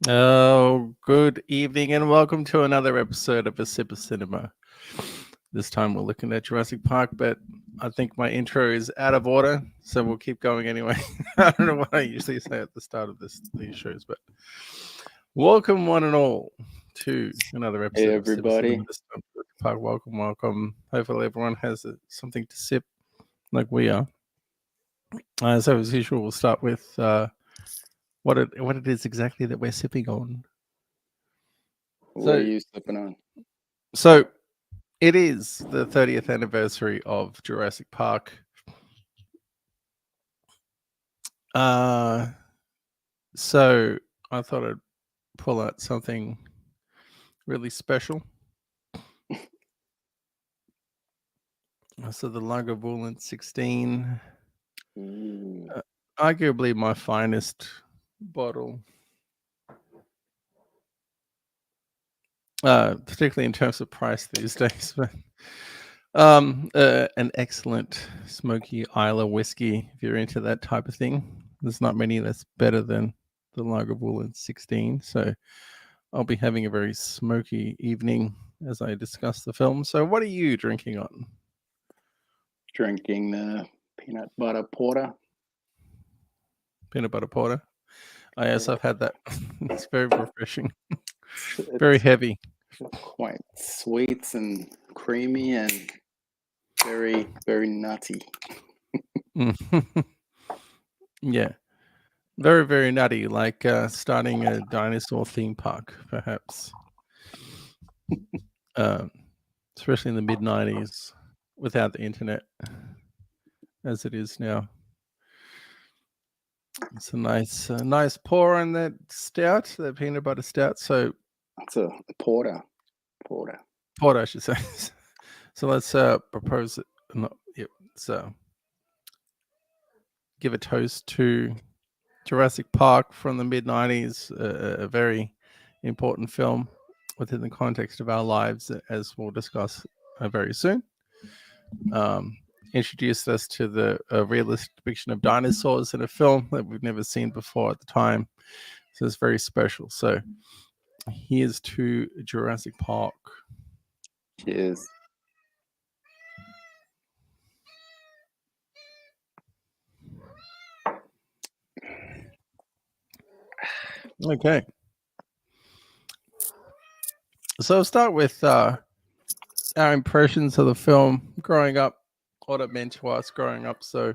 Oh, good evening and welcome to another episode of A Sip of Cinema. This time we're looking at Jurassic Park, but I think my intro is out of order, so we'll keep going anyway. I don't know what I usually say at the start of these shows, but welcome one and all to another Hey episode of Sip of Cinema. everybody. This time, Jurassic Park, welcome. Hopefully everyone has something to sip like we are. So as usual, we'll start with what it is exactly that we're sipping on. What are So you sipping on? So it is the 30th anniversary of Jurassic Park. Uh, so I thought I'd pull out something really special. So the Lagavulin 16, Ooh, arguably my finest bottle, particularly in terms of price these days. But an excellent smoky Isla whiskey if you're into that type of thing. There's not many that's better than the Lagavulin 16. So I'll be having a very smoky evening as I discuss the film. So, what are you drinking on? drinking peanut butter porter. Peanut butter porter. Oh, yes, Yeah, I've had that. It's very refreshing, very it's heavy. quite sweet and creamy and very nutty. Mm. Yeah, very, very nutty, like starting a dinosaur theme park, perhaps, uh, especially in the mid 90s without the internet as it is now. It's a nice pour on that stout, that peanut butter stout. So, It's a porter. Porter. porter, I should say. So let's propose it. No, yep. So give a toast to Jurassic Park from the mid '90s, a very important film within the context of our lives, as we'll discuss very soon. Um, Introduced us to the realistic depiction of dinosaurs in a film that we've never seen before at the time. So it's very special. So here's to Jurassic Park. Cheers. Okay. So I'll start with our impressions of the film growing up, what it meant to us growing up. So,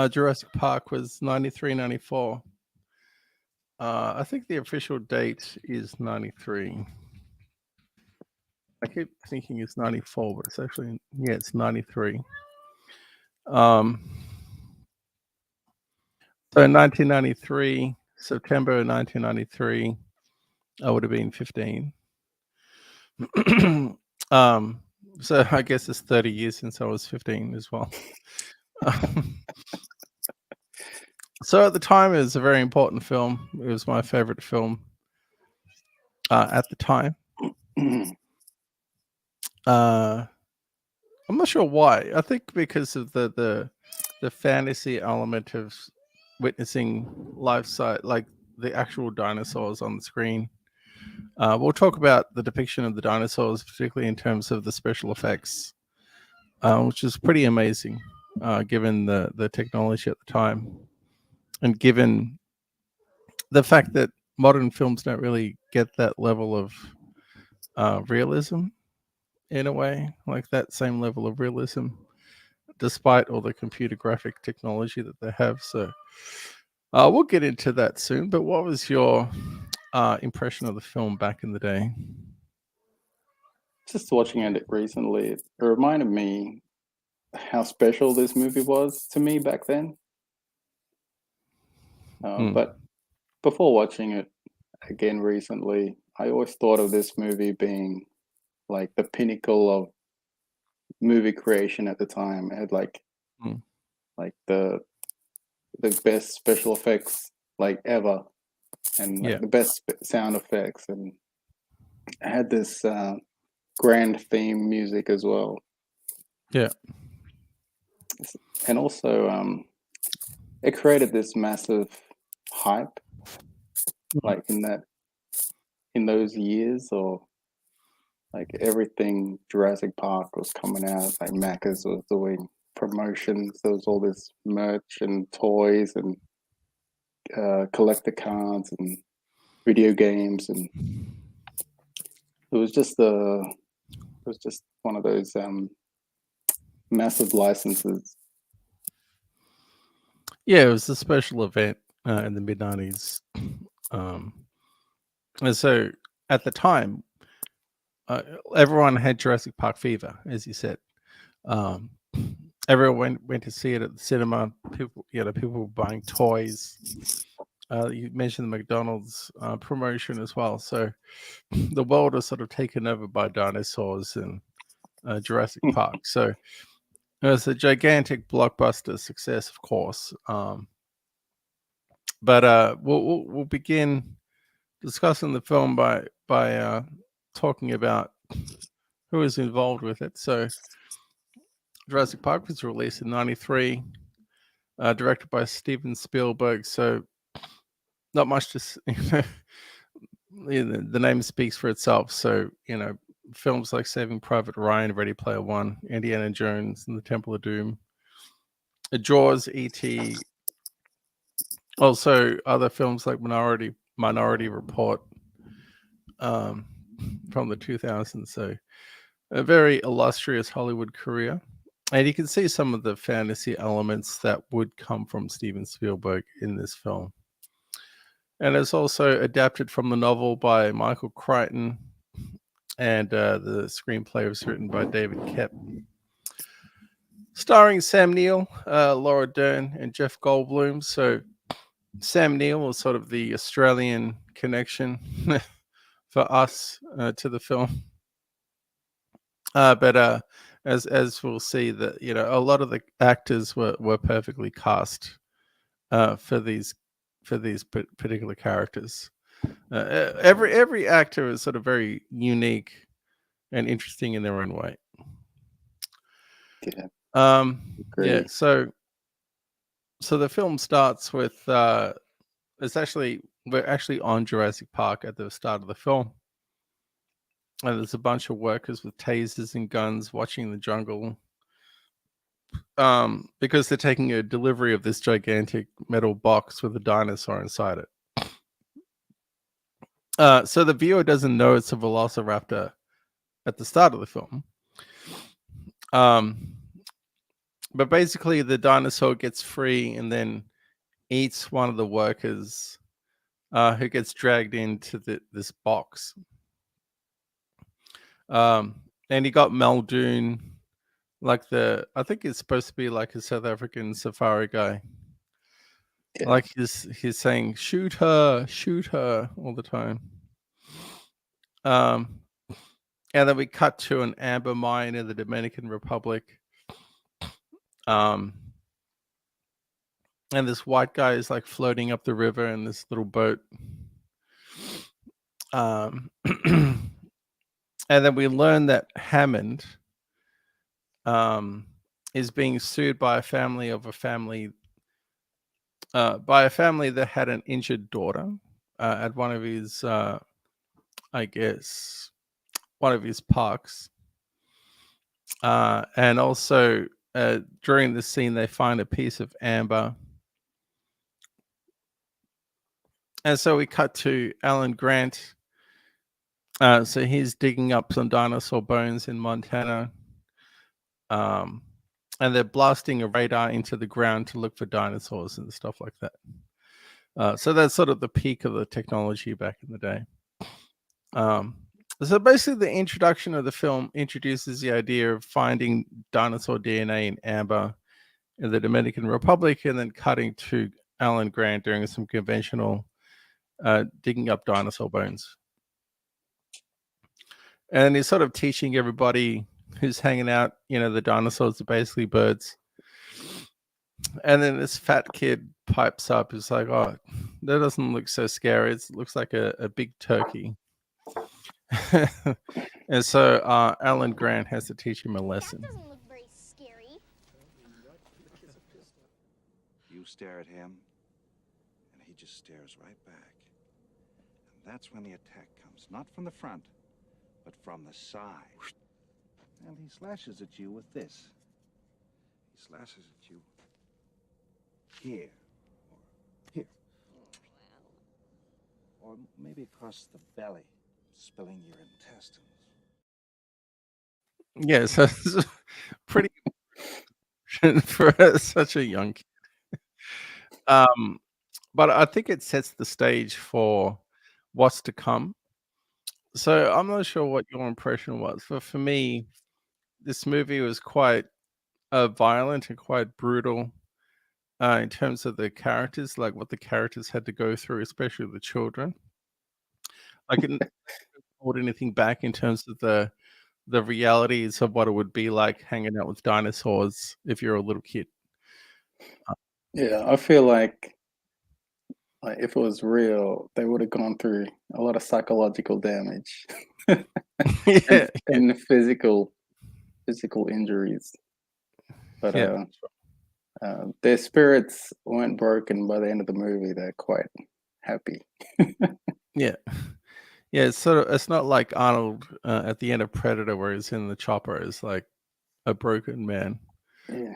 Jurassic Park was 93, 94. I think the official date is 93. I keep thinking it's 94, but it's actually, yeah, it's 93. Um, so in 1993, September 1993, I would have been 15. um, so I guess it's 30 years since I was 15 as well. So at the time, it was a very important film. It was my favorite film at the time. Uh, I'm not sure why. I think because of the fantasy element of witnessing life sight, like the actual dinosaurs on the screen. We'll talk about the depiction of the dinosaurs, particularly in terms of the special effects, which is pretty amazing, given the technology at the time, and given the fact that modern films don't really get that level of realism in a way, like that same level of realism, despite all the computer graphic technology that they have. So we'll get into that soon. But what was your impression of the film back in the day? Just watching it recently, it reminded me how special this movie was to me back then. Mm, But before watching it again recently, I always thought of this movie being like the pinnacle of movie creation at the time. It had mm, like the best special effects like ever, and like yeah, the best sound effects, and it had this grand theme music as well, yeah, and also it created this massive hype Mm. like in those years, or like everything Jurassic Park was coming out, like Macca's was doing promotions. There was all this merch and toys and collector cards and video games, and it was just one of those massive licenses. Yeah, it was a special event in the mid '90s, um, and so at the time, uh, everyone had Jurassic Park fever, as you said. Um, everyone went to see it at the cinema. People were buying toys. You mentioned the McDonald's promotion as well. So the world was sort of taken over by dinosaurs and Jurassic Park. So it was a gigantic blockbuster success, of course. But we'll begin discussing the film by talking about who was involved with it. So Jurassic Park was released in '93, directed by Steven Spielberg. So not much to the name speaks for itself. So films like Saving Private Ryan, Ready Player One, Indiana Jones, and the Temple of Doom, Jaws, E.T. Also, other films like Minority Report um, from the 2000s. So a very illustrious Hollywood career. And you can see some of the fantasy elements that would come from Steven Spielberg in this film. And it's also adapted from the novel by Michael Crichton, and the screenplay was written by David Koepp. Starring Sam Neill, Laura Dern, and Jeff Goldblum. So Sam Neill was sort of the Australian connection for us to the film. But as we'll see, that a lot of the actors were perfectly cast for these particular characters. Every actor is sort of very unique and interesting in their own way. Yeah, Yeah. agree. So the film starts with we're actually on Jurassic Park at the start of the film. And there's a bunch of workers with tasers and guns watching the jungle, because they're taking a delivery of this gigantic metal box with a dinosaur inside it. So the viewer doesn't know it's a velociraptor at the start of the film. Um, but basically, the dinosaur gets free and then eats one of the workers, who gets dragged into this box. And he got Muldoon, I think it's supposed to be like a South African safari guy. Yeah, Like he's saying, shoot her all the time. Um, and then we cut to an amber mine in the Dominican Republic. Um, and this white guy is like floating up the river in this little boat. And then we learn that Hammond is being sued by a family that had an injured daughter at one of his, I guess, one of his parks. And also, during this scene, they find a piece of amber. And so we cut to Alan Grant. So he's digging up some dinosaur bones in Montana. Um, and they're blasting a radar into the ground to look for dinosaurs and stuff like that. So that's sort of the peak of the technology back in the day. So basically, the introduction of the film introduces the idea of finding dinosaur DNA in amber in the Dominican Republic, and then cutting to Alan Grant doing some conventional digging up dinosaur bones. And he's sort of teaching everybody who's hanging out, the dinosaurs are basically birds. And then this fat kid pipes up. He's like, "Oh, that doesn't look so scary. It looks like a big turkey." And so Alan Grant has to teach him a lesson. That doesn't look very scary. You stare at him, and he just stares right back. That's when the attack comes, not from the front, but from the side. And he slashes at you with this. He slashes at you here, or here, or maybe across the belly, spilling your intestines. Yeah, so it's pretty for such a young kid. Um, but I think it sets the stage for what's to come. So I'm not sure what your impression was, but for me, this movie was quite violent and quite brutal in terms of the characters, like what the characters had to go through, especially the children. I couldn't hold anything back in terms of the realities of what it would be like hanging out with dinosaurs if you're a little kid. Yeah, I feel like if it was real, they would have gone through a lot of psychological damage Yeah, yeah, and physical injuries. But yeah, their spirits weren't broken by the end of the movie. They're quite happy. yeah. Yeah, it's sort of it's not like Arnold at the end of Predator where he's in the chopper is like a broken man. Yeah.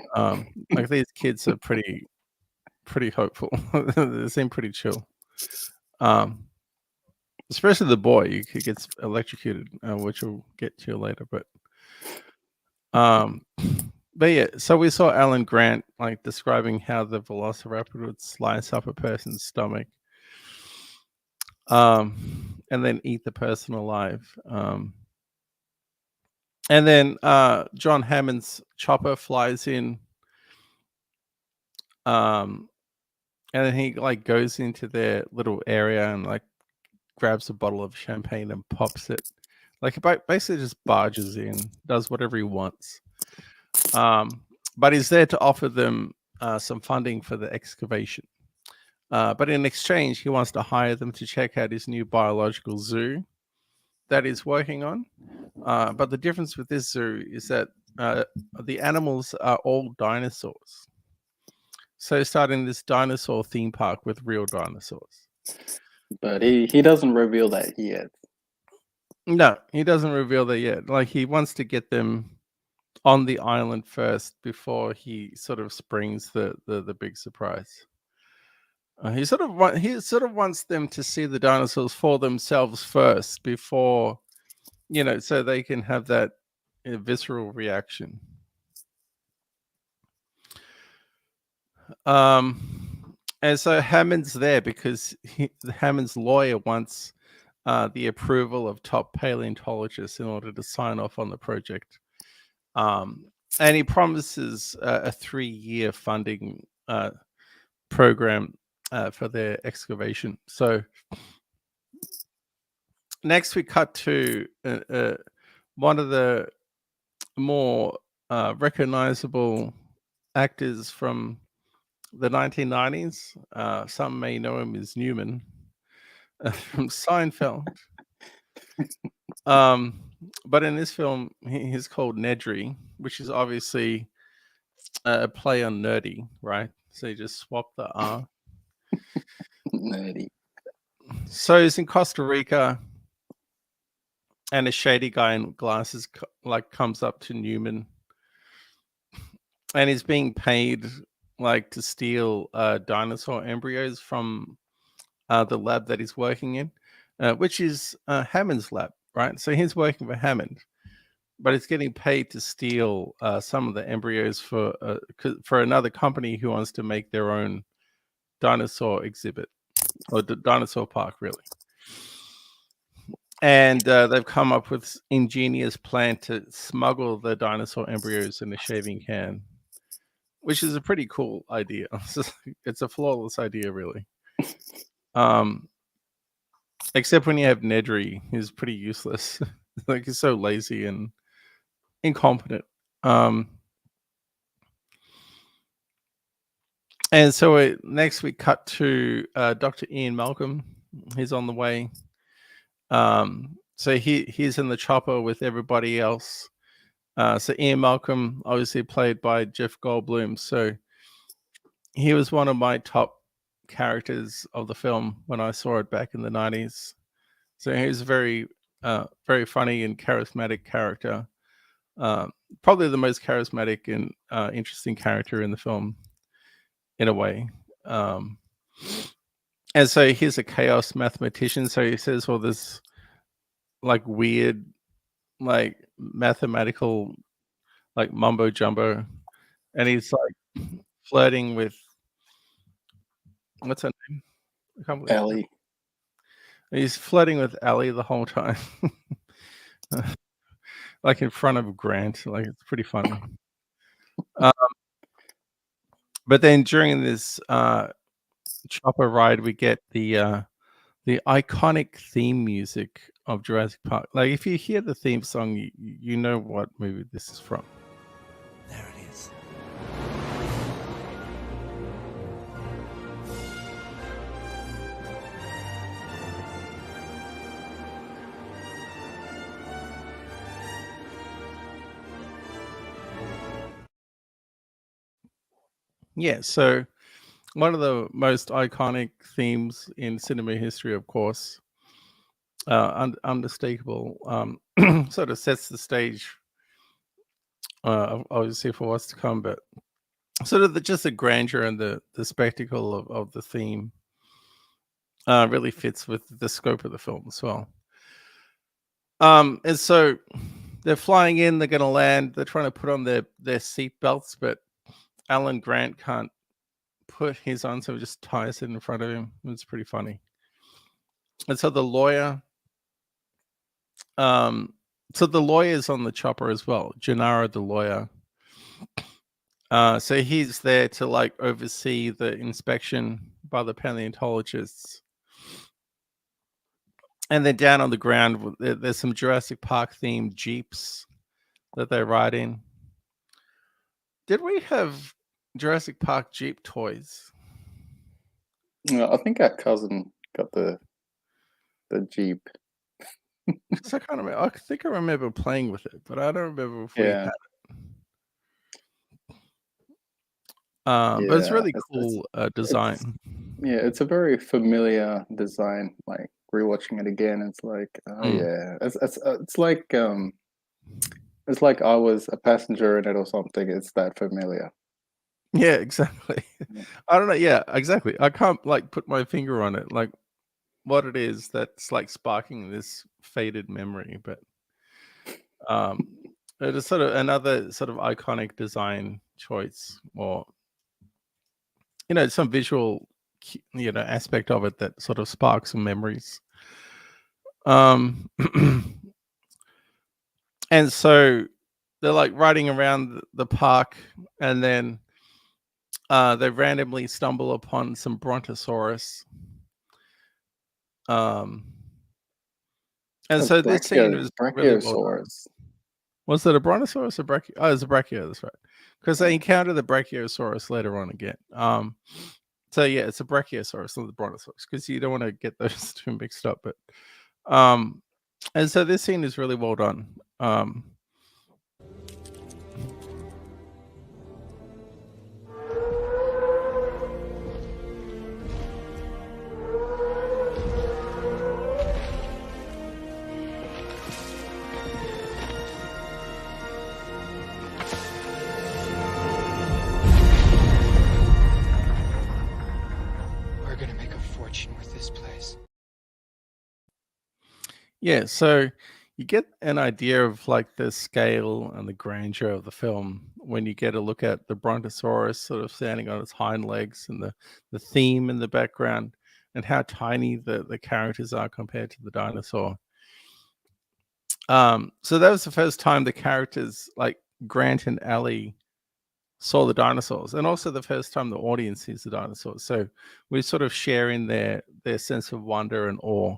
Like these kids are pretty hopeful. They seem pretty chill. Um, especially the boy who gets electrocuted, which we'll get to later. Um, but yeah, so we saw Alan Grant like describing how the Velociraptor would slice up a person's stomach, and then eat the person alive. And then John Hammond's chopper flies in, um, and then he like goes into their little area and like grabs a bottle of champagne and pops it. Like he basically just barges in, does whatever he wants. But he's there to offer them some funding for the excavation. But in exchange, he wants to hire them to check out his new biological zoo that he's working on. But the difference with this zoo is that the animals are all dinosaurs. So starting this dinosaur theme park with real dinosaurs. But he doesn't reveal that yet. No, he doesn't reveal that yet. Like he wants to get them on the island first before he sort of springs the big surprise. He sort of wants them to see the dinosaurs for themselves first before so they can have that visceral reaction. And so Hammond's there because Hammond's lawyer wants the approval of top paleontologists in order to sign off on the project. And he promises a 3-year funding program for their excavation. So next we cut to one of the more recognizable actors from the 1990s. Some may know him as Newman from Seinfeld. But in this film, he's called Nedry, which is obviously a play on nerdy, right? So you just swap the R. Nerdy. So he's in Costa Rica, and a shady guy in glasses like comes up to Newman, and he's being paid like to steal dinosaur embryos from the lab that he's working in, which is Hammond's lab, right? So he's working for Hammond, but he's getting paid to steal some of the embryos for another company who wants to make their own dinosaur exhibit or dinosaur park, really. And they've come up with ingenious plan to smuggle the dinosaur embryos in a shaving can, which is a pretty cool idea. It's a flawless idea, really. Except when you have Nedry, who's pretty useless. Like he's so lazy and incompetent. And so next we cut to Dr. Ian Malcolm. He's on the way. So he's in the chopper with everybody else. So Ian Malcolm, obviously played by Jeff Goldblum. So he was one of my top characters of the film when I saw it back in the 90s. So he's a very funny and charismatic character. Probably the most charismatic and interesting character in the film, in a way. Um, and so he's a chaos mathematician. So he says all this like weird, like mathematical, like mumbo jumbo, and he's like flirting with what's her name? I can't believe Ellie. he's flirting with Ellie the whole time, like in front of Grant. Like it's pretty funny. Uh, but then during this chopper ride, we get the iconic theme music of Jurassic Park. Like if you hear the theme song, you know what movie this is from. There it is. Yeah, so one of the most iconic themes in cinema history, of course, unmistakable. Sort of sets the stage, obviously, for what's to come, but sort of just the grandeur and the spectacle of the theme really fits with the scope of the film as well. And so they're flying in, they're going to land, they're trying to put on their seat belts, but Alan Grant can't put his on, so he just ties it in front of him. It's pretty funny. And so the lawyer, the lawyer's on the chopper as well, Gennaro the lawyer. So he's there to like oversee the inspection by the paleontologists. And then down on the ground, there's some Jurassic Park themed jeeps that they ride in. Did we have Jurassic Park Jeep toys? No, I think our cousin got the Jeep. 'Cause I can't remember. I think I remember playing with it, but I don't remember if we Yeah. had it. But it's Yeah, really it's cool it's design. yeah, it's a very familiar design. Like rewatching it again, it's like, oh Mm. yeah, it's like I was a passenger in it or something. It's that familiar. Yeah, exactly. Yeah. I don't know. Yeah, exactly. I can't like put my finger on it, like what it is that's like sparking this faded memory, but um, it is sort of another sort of iconic design choice, or some visual, aspect of it that sort of sparks some memories. Um, and so they're like riding around the park, and then they randomly stumble upon some brontosaurus. Um, and so this scene was really well done. Brachiosaurus. Was it a brontosaurus or brachio? Oh, it's a brachio. That's right. Because they Yeah. encounter the brachiosaurus later on again. So yeah, it's a brachiosaurus, not the brontosaurus, because you don't want to get those two mixed up. But and so this scene is really well done. We're gonna make a fortune with this place. Yeah, so you get an idea of like the scale and the grandeur of the film when you get a look at the brontosaurus sort of standing on its hind legs, and the theme in the background, and how tiny the characters are compared to the dinosaur. So that was the first time the characters like Grant and Ellie saw the dinosaurs, and also the first time the audience sees the dinosaurs. So we sort of share in their sense of wonder and awe,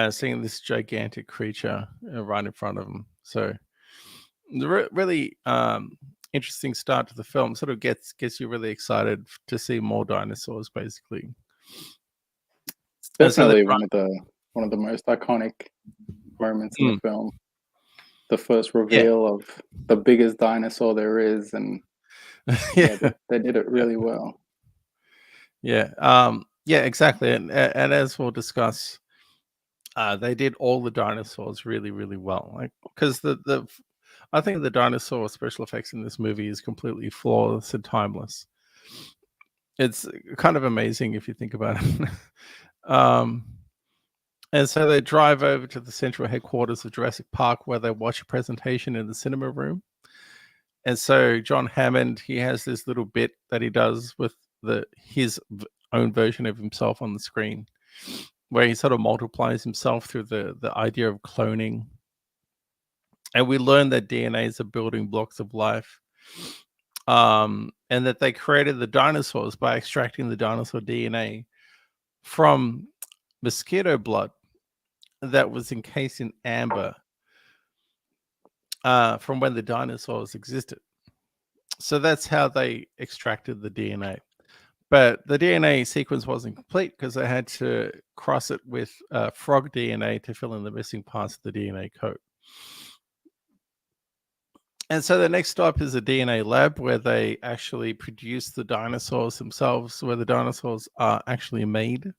seeing this gigantic creature right in front of them. So the really interesting start to the film. Sort of gets you really excited to see more dinosaurs, basically. It's And so definitely one of the most iconic moments in the film. The first reveal of the biggest dinosaur there is, and yeah, they did it really well. yeah, yeah, exactly. And as we'll discuss, They did all the dinosaurs really, really well. Like, because I think the dinosaur special effects in this movie is completely flawless and timeless. It's kind of amazing if you think about it. um, and so they drive over to the central headquarters of Jurassic Park, where they watch a presentation in the cinema room. And so John Hammond, he has this little bit that he does with his own version of himself on the screen, where he sort of multiplies himself through the idea of cloning. And we learn that DNA is the building blocks of life. And that they created the dinosaurs by extracting the dinosaur DNA from mosquito blood that was encased in amber from when the dinosaurs existed. So that's how they extracted the DNA. But the DNA sequence wasn't complete because they had to cross it with frog DNA to fill in the missing parts of the DNA code. And so the next stop is a DNA lab where they actually produce the dinosaurs themselves, where the dinosaurs are actually made.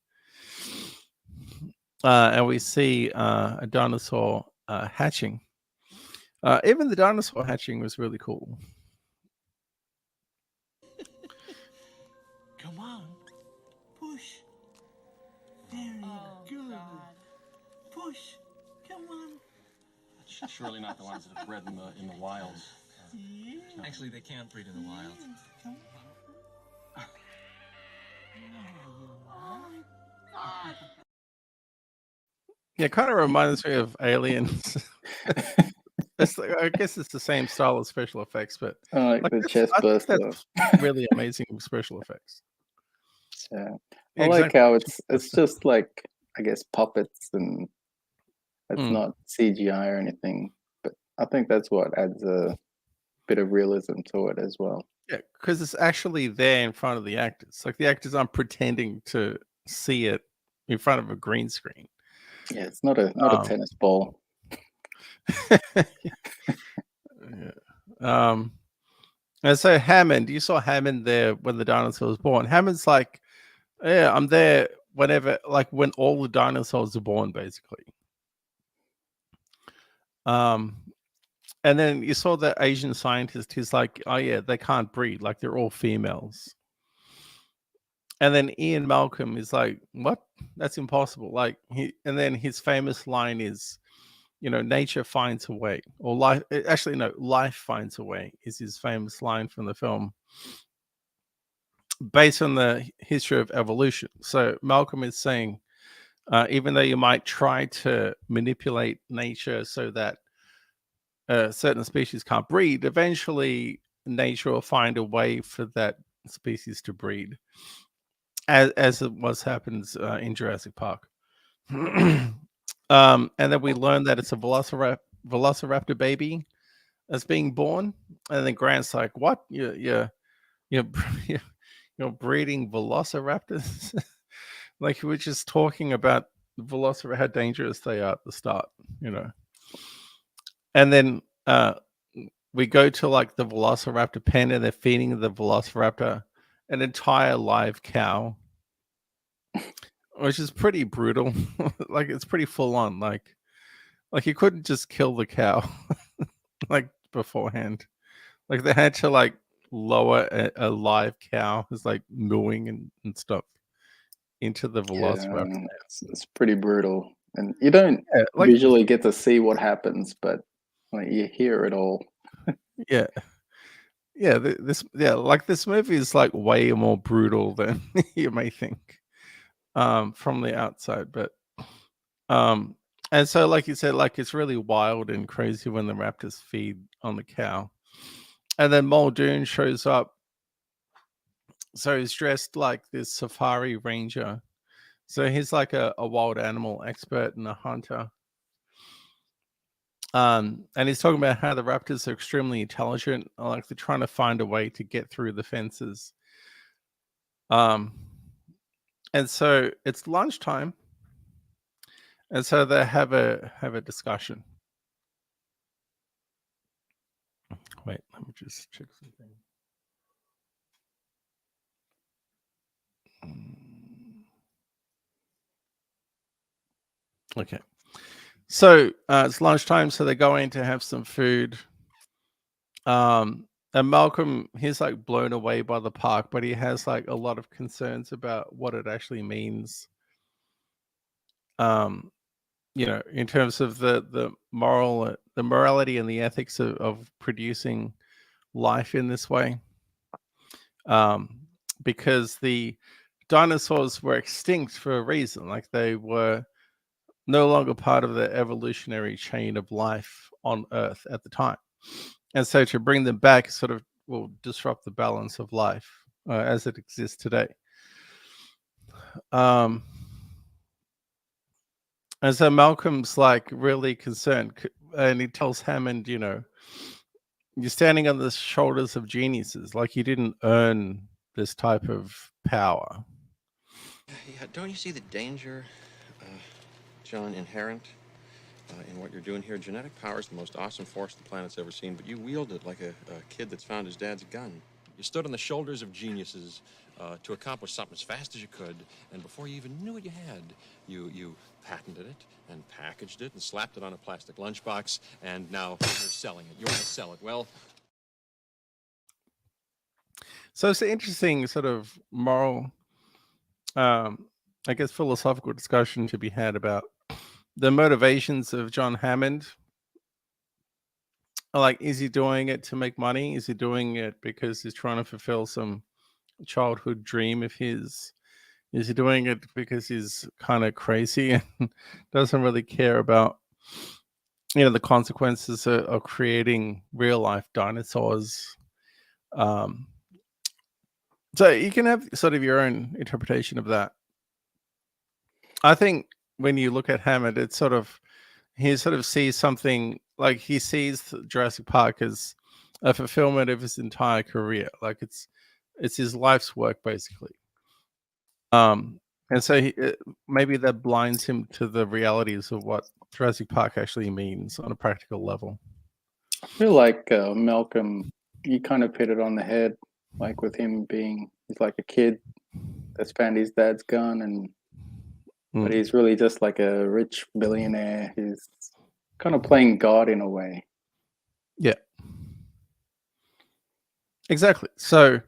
And we see a dinosaur hatching. Even the dinosaur hatching was really cool. Come on. Push. Very good. Push. Come on. Surely not the ones that have bred in the wild. Yeah. Actually, they can't breed in the wild. Come on. Yeah, kind of reminds me of Aliens. I guess it's the same style of special effects, but Like the chest I think burster. that's really amazing special effects. Yeah. Yeah, I like exactly. how it's just like, I guess, puppets, and it's Mm. not CGI or anything. But I think that's what adds a bit of realism to it as well. Yeah, because it's actually there in front of the actors. Like the actors aren't pretending to see it in front of a green screen. Yeah, it's not a tennis ball. Yeah. And so Hammond, you saw Hammond there when the dinosaur was born. Hammond's like, yeah, I'm there whenever, like when all the dinosaurs are born, basically. And then you saw the Asian scientist who's like, oh yeah, they can't breed, like they're all females. And then Ian Malcolm is like, what? That's impossible. Like and then his famous line is, nature finds a way, or life. Actually, no, life finds a way is his famous line from the film, based on the history of evolution. So Malcolm is saying, even though you might try to manipulate nature so that certain species can't breed, eventually nature will find a way for that species to breed, as it was happens in Jurassic Park. And then we learn that it's a velociraptor baby that's being born, and then Grant's like, "What? You're, you're breeding velociraptors?" Like we're just talking about velociraptor, how dangerous they are at the start, And then we go to like the velociraptor pen, and they're feeding the velociraptor an entire live cow, which is pretty brutal. Like it's pretty full on. Like you couldn't just kill the cow like beforehand. Like they had to like lower a live cow who's like mooing and stuff into the velociraptor. Yeah, it's pretty brutal, and you don't Yeah, like visually get to see what happens, but like you hear it all. yeah. Yeah, like this movie is like way more brutal than you may think from the outside, but and so like you said, like it's really wild and crazy when the raptors feed on the cow. And then Muldoon shows up. So he's dressed like this safari ranger. So he's like a wild animal expert and a hunter. And he's talking about how the raptors are extremely intelligent, like they're trying to find a way to get through the fences. Um, and so it's lunchtime, and so they have a discussion. Wait, let me just check something. Okay. So it's lunchtime, so they go in to have some food. And Malcolm, he's like blown away by the park, but he has like a lot of concerns about what it actually means. Um, in terms of the morality and the ethics of producing life in this way. Um, because the dinosaurs were extinct for a reason, like they were no longer part of the evolutionary chain of life on Earth at the time. And so to bring them back sort of will disrupt the balance of life as it exists today. Um, and so Malcolm's like really concerned, and he tells Hammond, you're standing on the shoulders of geniuses, like you didn't earn this type of power. Yeah, don't you see the danger, uh, John, inherent in what you're doing here? Genetic power is the most awesome force the planet's ever seen, but you wield it like a kid that's found his dad's gun. You stood on the shoulders of geniuses to accomplish something as fast as you could, and before you even knew what you had, you patented it and packaged it and slapped it on a plastic lunchbox, and now you're selling it. You want to sell it. Well, So it's an interesting sort of moral, I guess, philosophical discussion to be had about the motivations of John Hammond. Like, is he doing it to make money? Is he doing it because he's trying to fulfill some childhood dream of his? Is he doing it because he's kind of crazy and doesn't really care about, the consequences of creating real life dinosaurs? Um, so you can have sort of your own interpretation of that. I think when you look at Hammond, it's sort of he sort of sees something like he sees Jurassic Park as a fulfillment of his entire career. Like it's his life's work basically. Um, and so maybe that blinds him to the realities of what Jurassic Park actually means on a practical level. I feel like Malcolm, you kind of hit it on the head, like with him being, he's like a kid that's found his dad's gun, and but Mm. he's really just like a rich billionaire who's kind of playing God in a way. Yeah, exactly. So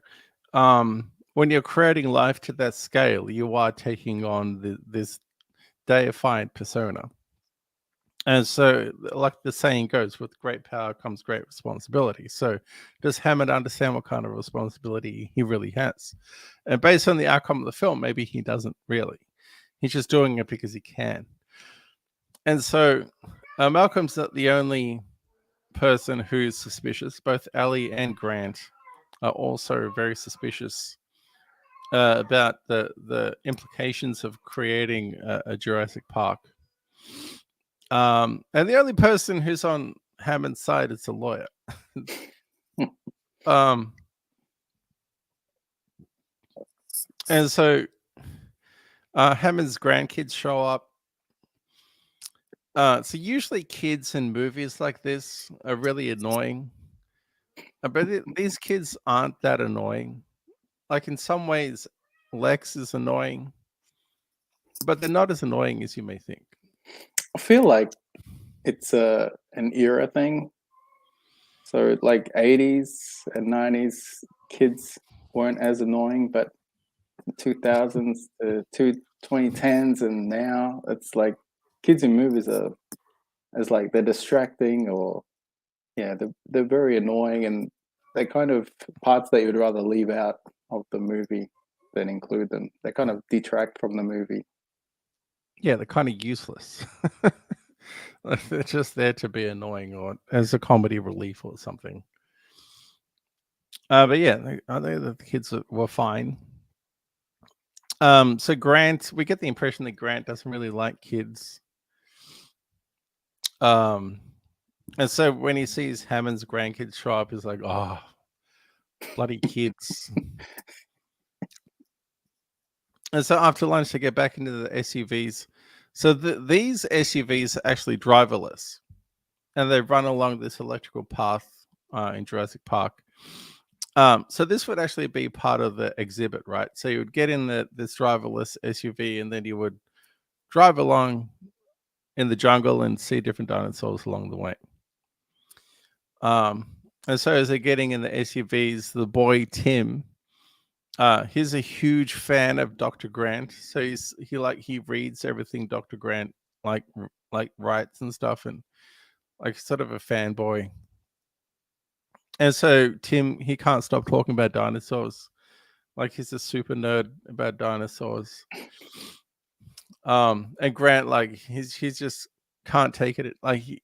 when you're creating life to that scale, you are taking on this deified persona. And so, like the saying goes, with great power comes great responsibility. So, does Hammond understand what kind of responsibility he really has? And based on the outcome of the film, maybe he doesn't really. He's just doing it because he can. And so, Malcolm's not the only person who's suspicious. Both Ellie and Grant are also very suspicious about the implications of creating a Jurassic Park. And the only person who's on Hammond's side is a lawyer. um, and so Hammond's grandkids show up. So usually kids in movies like this are really annoying. But these kids aren't that annoying. Like in some ways, Lex is annoying, but they're not as annoying as you may think. I feel like it's an era thing. So like 80s and 90s kids weren't as annoying, but 2000s to 2010s and now it's like kids in movies are as like they're distracting, or yeah, they're very annoying, and they're kind of parts that you'd rather leave out of the movie than include them. They kind of detract from the movie. Yeah, they're kind of useless. Like, they're just there to be annoying or as a comedy relief or something. But yeah, I think that the kids were fine. So Grant, we get the impression that Grant doesn't really like kids. And so when he sees Hammond's grandkids show up, he's like, "Oh, bloody kids!" And so after lunch, they get back into the SUVs. So these SUVs are actually driverless, and they run along this electrical path in Jurassic Park. So this would actually be part of the exhibit, right? So you would get in this driverless SUV, and then you would drive along in the jungle and see different dinosaurs along the way. Um, and so as they're getting in the SUVs, the boy Tim, he's a huge fan of Dr. Grant. So he reads everything Dr. Grant like writes and stuff, and like sort of a fanboy. And so Tim, he can't stop talking about dinosaurs. Like he's a super nerd about dinosaurs. And Grant, like he's just can't take it. Like he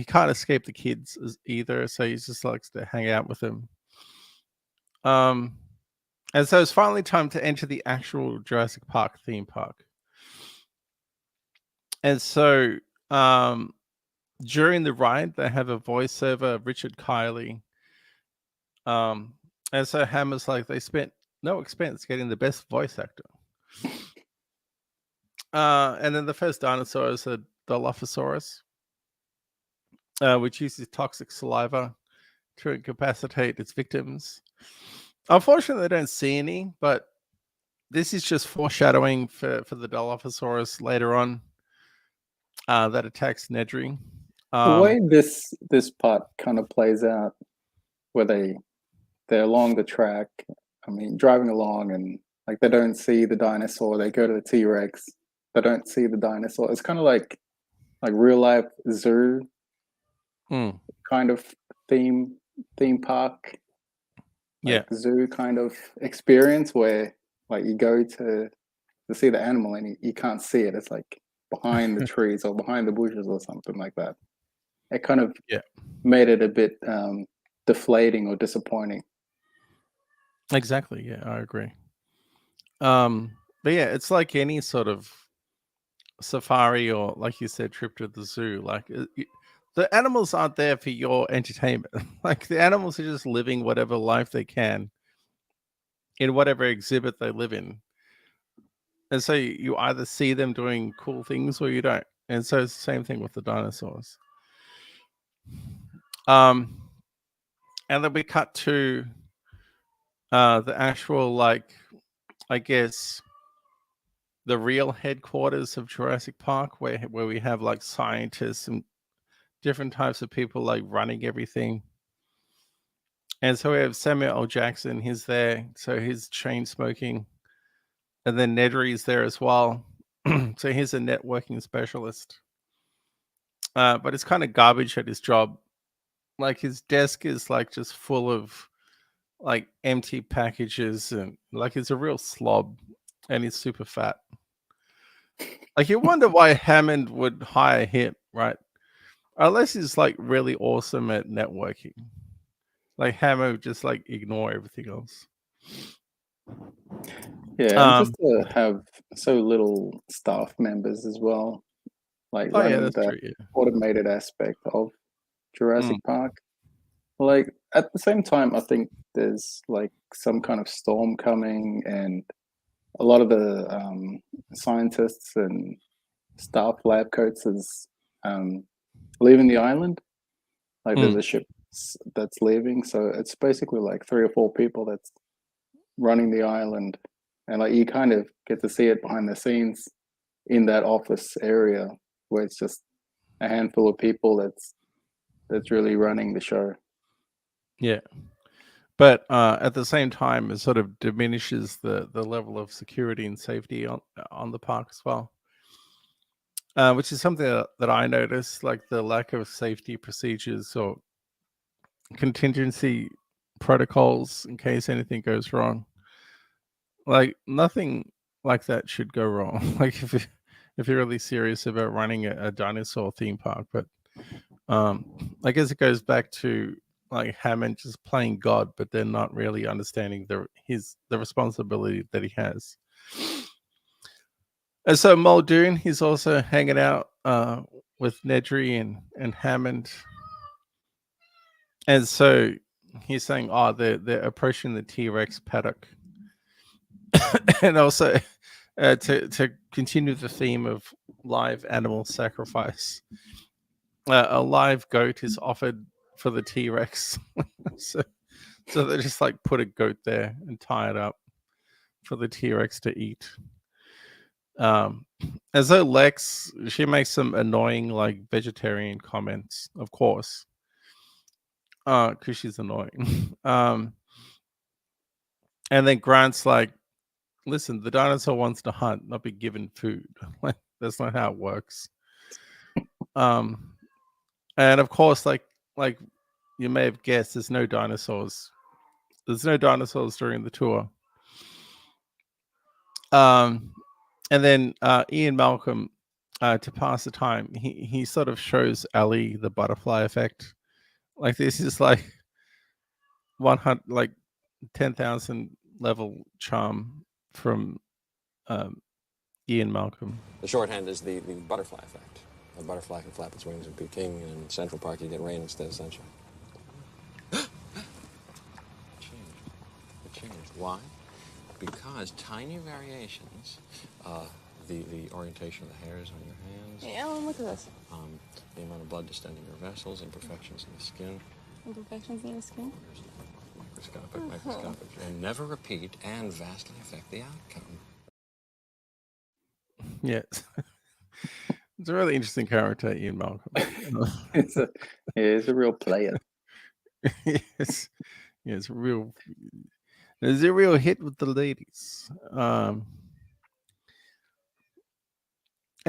can't escape the kids either, so he just likes to hang out with them. Um, and so it's finally time to enter the actual Jurassic Park theme park. And so during the ride, they have a voiceover, Richard Kiley. And so Hammer's like, they spent no expense getting the best voice actor. And then the first dinosaur is a Dilophosaurus, which uses toxic saliva to incapacitate its victims. Unfortunately, they don't see any, but this is just foreshadowing for the Dilophosaurus later on that attacks Nedry. The way this part kind of plays out, where they're along the track, I mean, driving along, and like they don't see the dinosaur. They go to the T-Rex. They don't see the dinosaur. It's kind of like real life zoo kind of theme park, Yeah. zoo kind of experience where like you go to see the animal and you can't see it. It's like behind the trees or behind the bushes or something like that. It kind of made it a bit deflating or disappointing. Exactly. Yeah, I agree. But yeah, it's like any sort of safari or, like you said, trip to the zoo. Like the animals aren't there for your entertainment. Like the animals are just living whatever life they can in whatever exhibit they live in. And so you either see them doing cool things or you don't. And so it's the same thing with the dinosaurs. And then we cut to the actual, like, I guess, the real headquarters of Jurassic Park, where we have like scientists and different types of people like running everything. And so we have Samuel L. Jackson, he's there, so he's chain smoking. And then Nedry's there as well. So he's a networking specialist. But it's kind of garbage at his job. Like his desk is like just full of like empty packages, and like he's a real slob, and he's super fat. Like you wonder why Hammond would hire him, right? Unless he's like really awesome at networking. Like Hammond would just like ignore everything else. Yeah, and just to have so little staff members as well, like running that's the true, yeah. automated aspect of Jurassic Park. Like at the same time, I think there's like some kind of storm coming, and a lot of the scientists and staff lab coats is leaving the island. Like there's a ship that's leaving, so it's basically like 3 or 4 people that's running the island, and like you kind of get to see it behind the scenes in that office area where it's just a handful of people that's really running the show. Yeah. But at the same time, it sort of diminishes the level of security and safety on the park as well. Which is something that I noticed, like the lack of safety procedures or contingency protocols in case anything goes wrong. Like nothing like that should go wrong. Like if you're really serious about running a dinosaur theme park, but I guess it goes back to like Hammond just playing God, but they're not really understanding the responsibility that he has. And so Muldoon, he's also hanging out with Nedry and Hammond. And so he's saying, oh, they're approaching the T-Rex paddock. And also to continue the theme of live animal sacrifice, a live goat is offered for the T-Rex. so they just like put a goat there and tie it up for the T-Rex to eat. As though Lex, she makes some annoying like vegetarian comments, of course, because she's annoying. And then Grant's like, "Listen, the dinosaur wants to hunt, not be given food. Like that's not how it works." Um, and of course, like you may have guessed, there's no dinosaurs. There's no dinosaurs during the tour. And then Ian Malcolm, to pass the time, he sort of shows Ellie the butterfly effect. Like this is like 100, like 10,000 level charm from Ian Malcolm. The shorthand is the butterfly effect. A butterfly can flap its wings and be king, and in Central Park you get rain instead of sunshine. It changed. Why? Because tiny variations, the orientation of the hairs on your hands, Hey, Ellen, look at this. the amount of blood distending your vessels, imperfections in the skin, Imperfections in the skin? microscopic, and never repeat and vastly affect the outcome. Yes. It's a really interesting character, Ian Malcolm. He's a real player. Yes. Yeah, it's real. It's a real hit with the ladies. And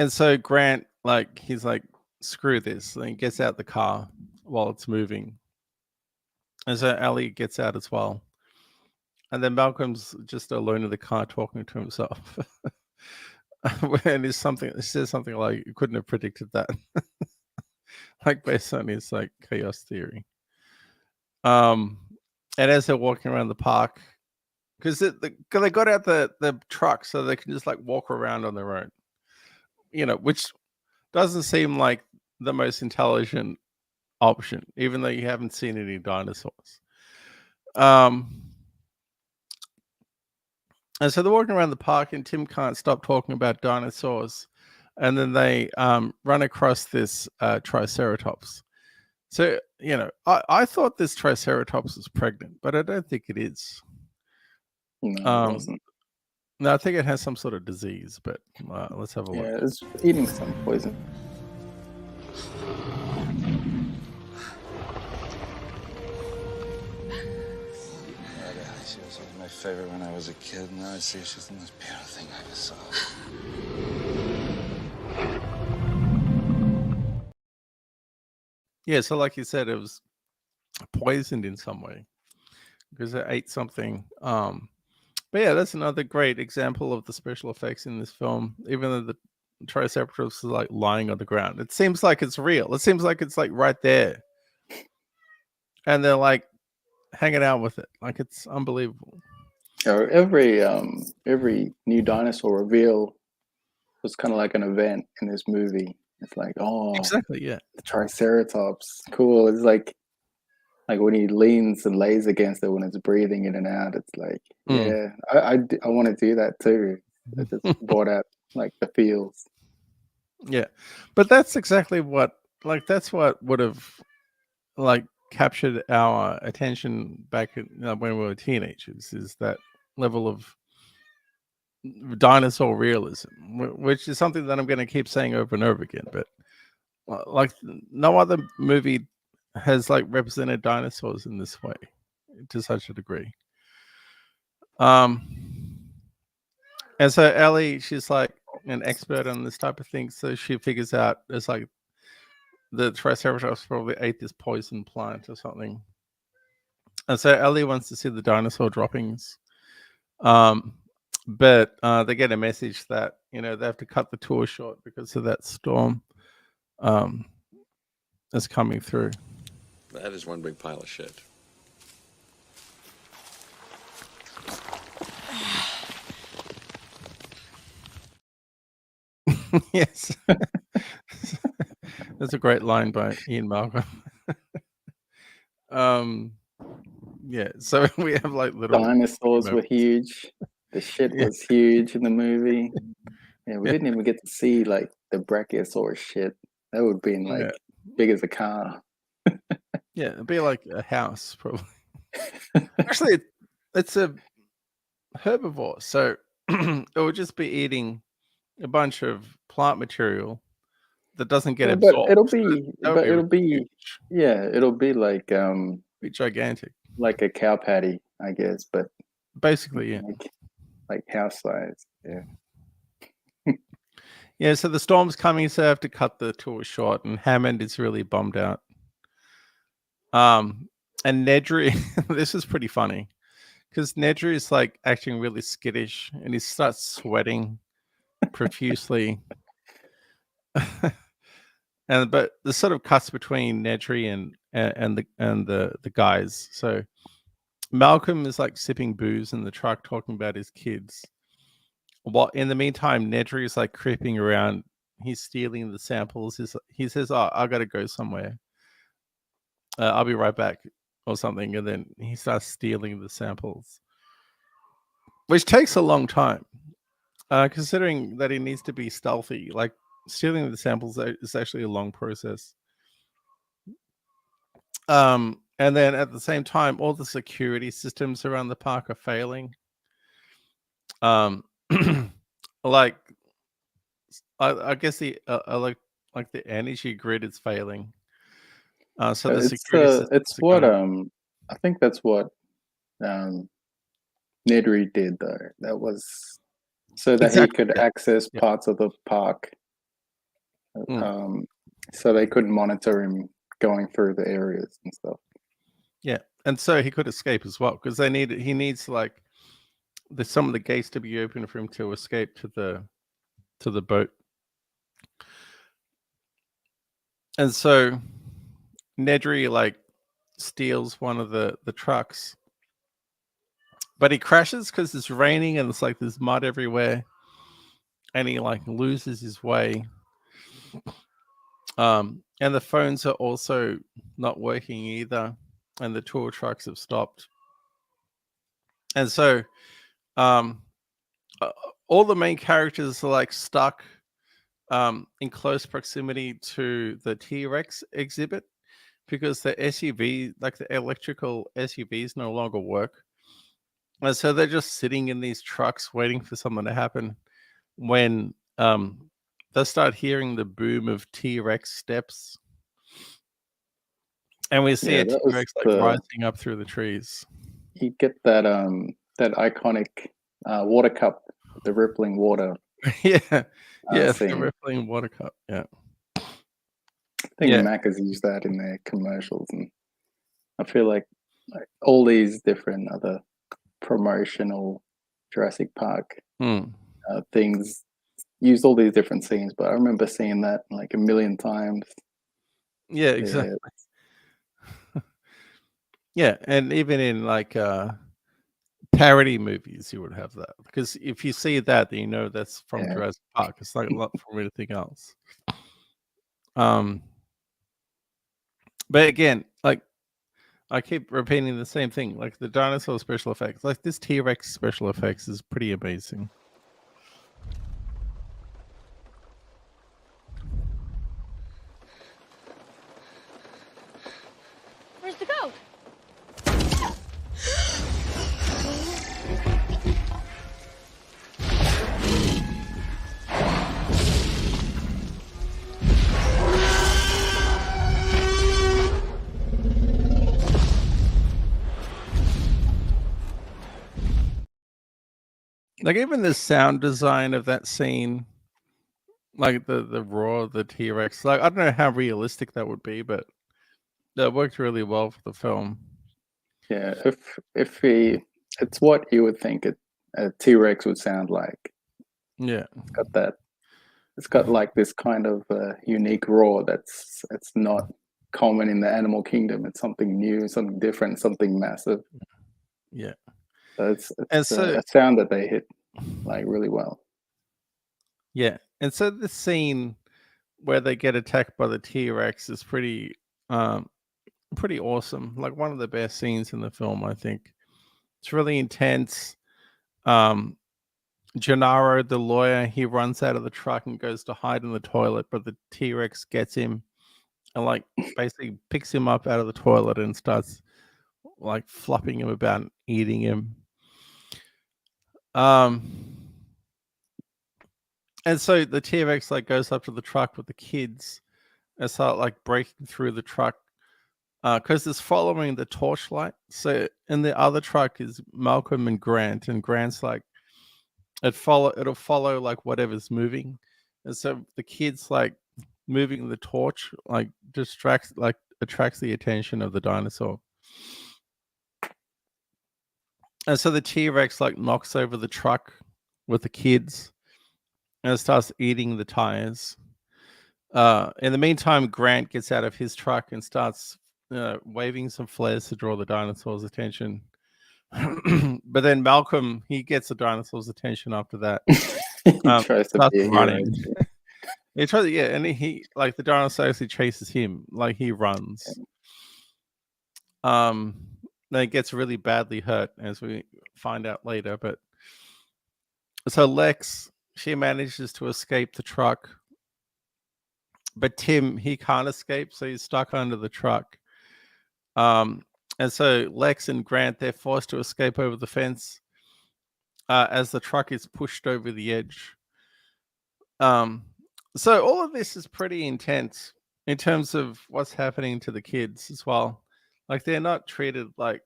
so Grant, like, he's like, screw this. And he gets out the car while it's moving. And so Ellie gets out as well. And then Malcolm's just alone in the car talking to himself. And it says something like, you couldn't have predicted that. Like based on his like chaos theory. And as they're walking around the park, because they got out the truck so they can just like walk around on their own, which doesn't seem like the most intelligent option, even though you haven't seen any dinosaurs. And so they're walking around the park, and Tim can't stop talking about dinosaurs. And then they run across this Triceratops. So, I thought this Triceratops was pregnant, but I don't think it is. No, it wasn't. No, I think it has some sort of disease, but let's have a look. Yeah, it's eating some poison. She was my favorite when I was a kid. Now I see she's the most beautiful thing I ever saw. Yeah, so like you said, it was poisoned in some way because it ate something. But yeah, that's another great example of the special effects in this film. Even though the Triceratops is like lying on the ground, it seems like it's real. It seems like it's like right there, and they're like hanging out with it. Like it's unbelievable. Every new dinosaur reveal was kind of like an event in this movie. It's like, oh, Exactly, yeah. the Triceratops, cool. It's like when he leans and lays against it when it's breathing in and out. It's like, yeah, I want to do that too. It just brought out like the feels. Yeah, but that's exactly what would have like captured our attention back when we were teenagers, is that level of dinosaur realism, which is something that I'm going to keep saying over and over again. But like no other movie has like represented dinosaurs in this way to such a degree. And so Ellie, she's like an expert on this type of thing, so she figures out it's like the Triceratops probably ate this poison plant or something. And so Ellie wants to see the dinosaur droppings. But they get a message that they have to cut the tour short because of that storm that's coming through. That is one big pile of shit. Yes. That's a great line by Ian Malcolm. Yeah, so we have like little Dinosaurs were huge. The shit was huge in the movie. Yeah, we didn't even get to see like the Brachiosaurus shit. That would have been like big as a car. Yeah, it'd be like a house probably. Actually, it's a herbivore, so it would just be eating a bunch of plant material that doesn't get Yeah, but absorbed. it'll So be, that would but be it'll really be, huge, yeah, it'll be be gigantic. like a cow patty, I guess, but Basically, yeah. like house size. Yeah. Yeah, so the storm's coming, so I have to cut the tour short, and Hammond is really bummed out. And Nedry, this is pretty funny because Nedry is like acting really skittish, and he starts sweating profusely. And but the sort of cuts between Nedry and the guys. So Malcolm is like sipping booze in the truck, talking about his kids. While in the meantime, Nedry is like creeping around. He's stealing the samples. He says, "Oh, I gotta go somewhere. I'll be right back," or something, and then he starts stealing the samples, which takes a long time, considering that he needs to be stealthy. Like stealing the samples is actually a long process. And then at the same time, all the security systems around the park are failing. Um, like I guess the like the energy grid is failing. So the security It's systems are what going. I think that's what um Nedry did though. That was so that he Exactly. could Yeah. access Yeah. parts of the park. Mm. So they could monitor him going through the areas and stuff. Yeah. And so he could escape as well because he needs like some of the gates to be open for him to escape to the boat. And so Nedry like steals one of the trucks, but he crashes because it's raining and it's like there's mud everywhere, and he like loses his way. And the phones are also not working either, and the tour trucks have stopped. And so, um, uh, all the main characters are like stuck in close proximity to the T-Rex exhibit because the SUV, like the electrical SUVs, no longer work. And so they're just sitting in these trucks waiting for something to happen when they start hearing the boom of T-Rex steps. And we see Yeah, a that was T-Rex like rising up through the trees. you get that iconic water cup with the rippling water Yeah. Yeah, the scene. rippling water cup. Yeah. I think Yeah. Mac has used that in their commercials, and I feel like all these different other promotional Jurassic Park Mm. things use all these different scenes, but I remember seeing that like a million times. Yeah, Yeah, exactly. Yeah, and even in like parody movies you would have that. Because if you see that, then you know that's from yeah. Jurassic Park. It's like not from anything else. Um but again, like I keep repeating the same thing. Like the dinosaur special effects, like this T-Rex special effects is pretty amazing. Where's the goat? Like even the sound design of that scene, like the roar of the T-Rex, like I don't know how realistic that would be, but that worked really well for the film. Yeah, if he, it's what you would think a T-Rex would sound like. Yeah. It's got like this kind of unique roar that's it's not common in the animal kingdom. It's something new, something different, something massive. Yeah. So And it's so a sound that they hit like really well. yeah. And so the scene where they get attacked by the T-Rex is um pretty awesome. Like one of the best scenes in the film, I think. It's really intense. Um Gennaro, the lawyer, he runs out of the truck and goes to hide in the toilet, but the T-Rex gets him and like basically picks him up out of the toilet and starts like flopping him about and eating him. Um And so the T-Rex like goes up to the truck with the kids and start like breaking through the truck because it's following the torchlight. So in the other truck is Malcolm and Grant's like it'll follow like whatever's moving, and so the kids like moving the torch like attracts the attention of the dinosaur, and so the T-Rex like knocks over the truck with the kids and it starts eating the tires. In the meantime, Grant gets out of his truck and starts waving some flares to draw the dinosaur's attention. But then Malcolm, he gets the dinosaur's attention after that. He tries to Starts be a hero. running. He tries, yeah, and he like the dinosaur actually chases him, like he runs. Then he gets really badly hurt, as we find out later. But so Lex, she manages to escape the truck, but Tim, he can't escape, so he's stuck under the truck. And so Lex and Grant, they're forced to escape over the fence as the truck is pushed over the edge. So all of this is pretty intense in terms of what's happening to the kids as well. Like they're not treated like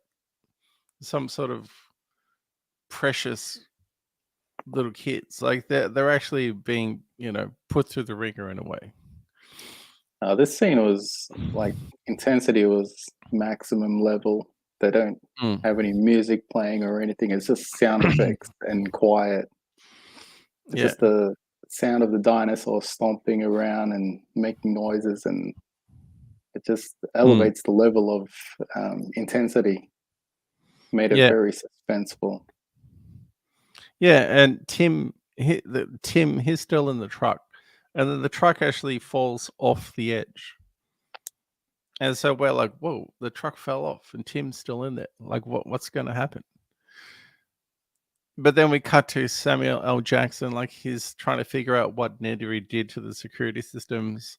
some sort of precious little kids. Like they're actually being, put through the ringer in a way. This scene was like intensity was maximum level. They don't have any music playing or anything. It's just sound effects and quiet. It's just the sound of the dinosaur stomping around and making noises, and it just elevates the level of intensity. Made it very suspenseful. Yeah, and Tim, he's still in the truck, and then the truck actually falls off the edge. And so we're like, whoa, the truck fell off and Tim's still in there. Like, what's going to happen? But then we cut to Samuel L. Jackson, like he's trying to figure out what Nedry did to the security systems.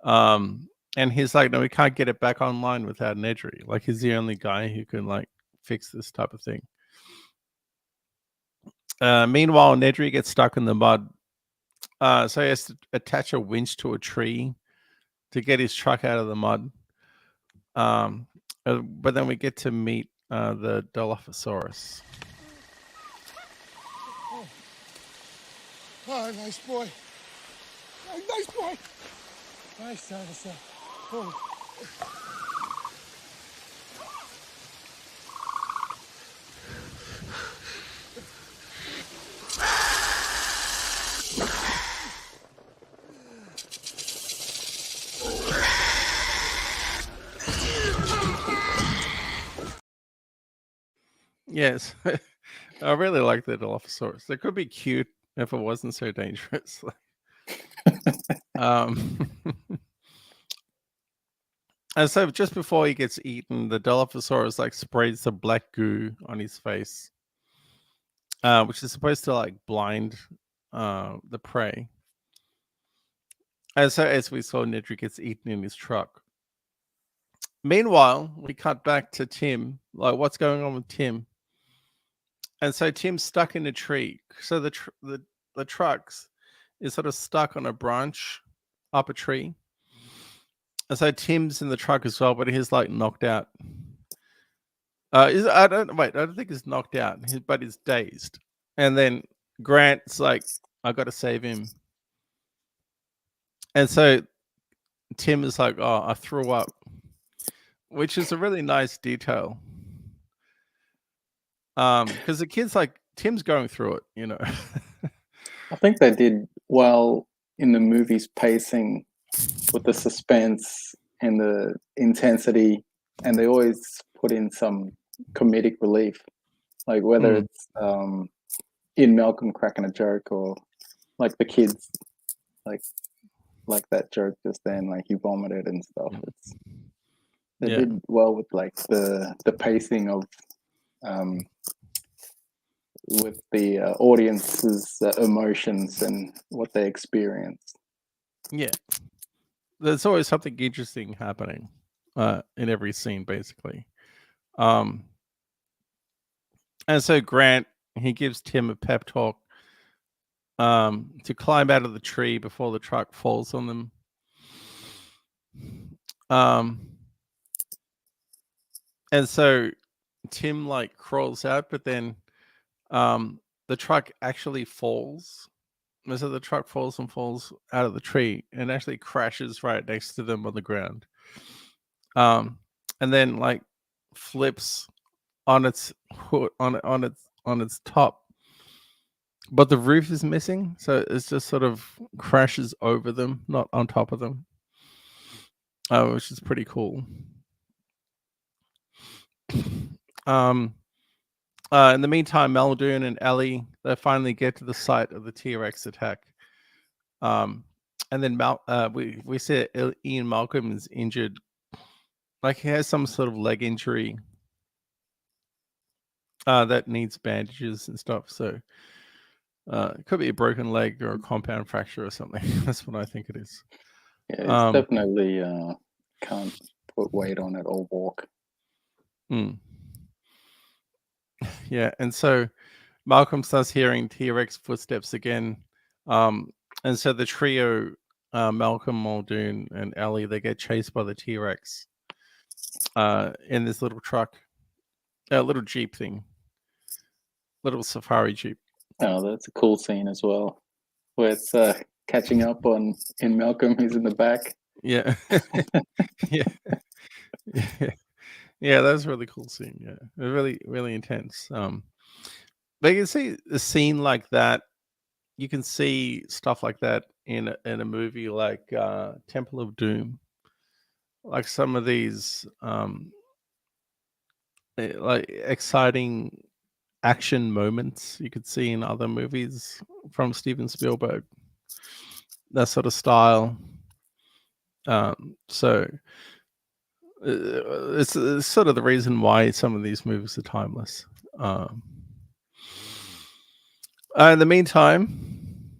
And he's like, no, we can't get it back online without Nedry. Like he's the only guy who can like fix this type of thing. Meanwhile, Nedry gets stuck in the mud. So he has to attach a winch to a tree to get his truck out of the mud. But then we get to meet the Dilophosaurus. Oh, nice boy. Nice boy. Nice dinosaur. Oh. Yes, I really like the Dilophosaurus. They could be cute if it wasn't so dangerous. And so just before he gets eaten, the Dilophosaurus like sprays the black goo on his face, which is supposed to like blind the prey. And so as we saw, Nedry gets eaten in his truck. Meanwhile, we cut back to Tim. Like, what's going on with Tim? And so Tim's stuck in a tree. So the trucks is sort of stuck on a branch up a tree. And so Tim's in the truck as well, but he's like knocked out. I don't think he's knocked out, but he's dazed. And then Grant's like, I got to save him. And so Tim is like, oh, I threw up, which is a really nice detail. Because the kid's like, Tim's going through it, you know. I think they did well in the movie's pacing with the suspense and the intensity, and they always put in some comedic relief, like whether it's in Malcolm cracking a joke or like the kids like that joke just then, like he vomited and stuff. They did well with like the pacing of with the audience's emotions and what they experience. Yeah, there's always something interesting happening in every scene, basically. And so Grant, he gives Tim a pep talk. to climb out of the tree before the truck falls on them. And so Tim like crawls out, but then the truck actually falls. And so the truck falls out of the tree and actually crashes right next to them on the ground. And then like flips on its on its top, but the roof is missing, so it's just sort of crashes over them, not on top of them, which is pretty cool. In the meantime, Muldoon and Ellie, they finally get to the site of the T-Rex attack. And then we see Ian Malcolm is injured, like he has some sort of leg injury that needs bandages and stuff. So it could be a broken leg or a compound fracture or something. That's what I think it is. Yeah, it's definitely can't put weight on it or walk. Yeah, and so Malcolm starts hearing T-Rex footsteps again. And so the trio, Malcolm, Muldoon, and Ellie, they get chased by the T-Rex in this little truck, a little Jeep thing, little safari Jeep. Oh, that's a cool scene as well, where it's catching up on in Malcolm, who's in the back. Yeah. Yeah. Yeah. Yeah, that's a really cool scene. Yeah. Really, really intense. But you can see a scene like that. You can see stuff like that in a movie like Temple of Doom. Like some of these like exciting action moments you could see in other movies from Steven Spielberg. That sort of style. So it's sort of the reason why some of these movies are timeless. In the meantime,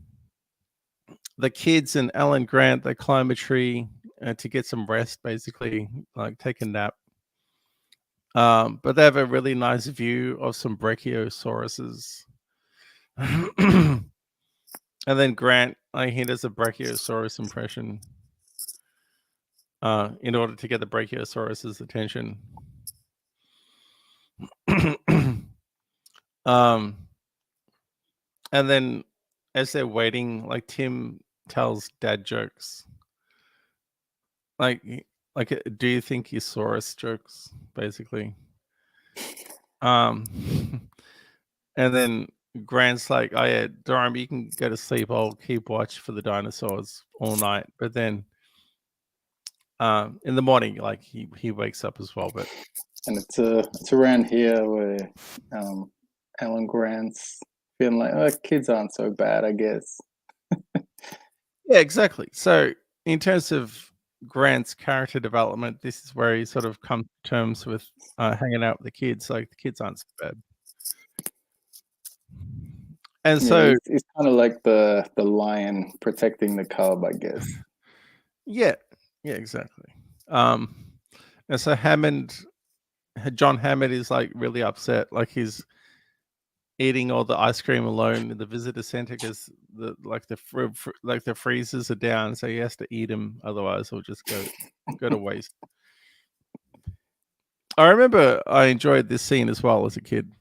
the kids and Alan Grant, they climb a tree to get some rest, basically, like take a nap. But they have a really nice view of some brachiosauruses. And then Grant, he does a brachiosaurus impression in order to get the brachiosaurus's attention. And then as they're waiting, like Tim tells dad jokes. Like, do you think you saw us jokes, basically? And then Grant's like, oh yeah, Durham, you can go to sleep. I'll keep watch for the dinosaurs all night. But then in the morning, like he wakes up as well. But and it's around here where Alan Grant's feeling like, oh, kids aren't so bad, I guess. yeah, exactly. So in terms of Grant's character development, this is where he sort of comes to terms with hanging out with the kids. Like the kids aren't so bad. And so it's kind of like the lion protecting the cub, I guess. Yeah, exactly. And so John Hammond is like really upset, like he's eating all the ice cream alone in the visitor center because the freezers are down, so he has to eat them, otherwise he'll just go to waste. I remember I enjoyed this scene as well as a kid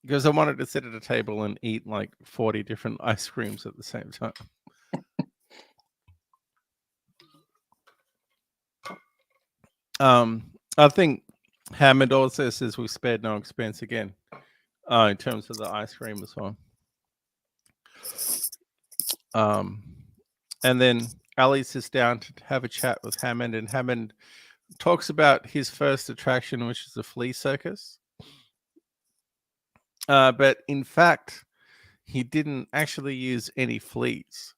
because I wanted to sit at a table and eat like 40 different ice creams at the same time. I think Hammond also says we spared no expense again in terms of the ice cream as well. And then Ali sits down to have a chat with Hammond, and Hammond talks about his first attraction, which is the flea circus. But in fact, he didn't actually use any fleas.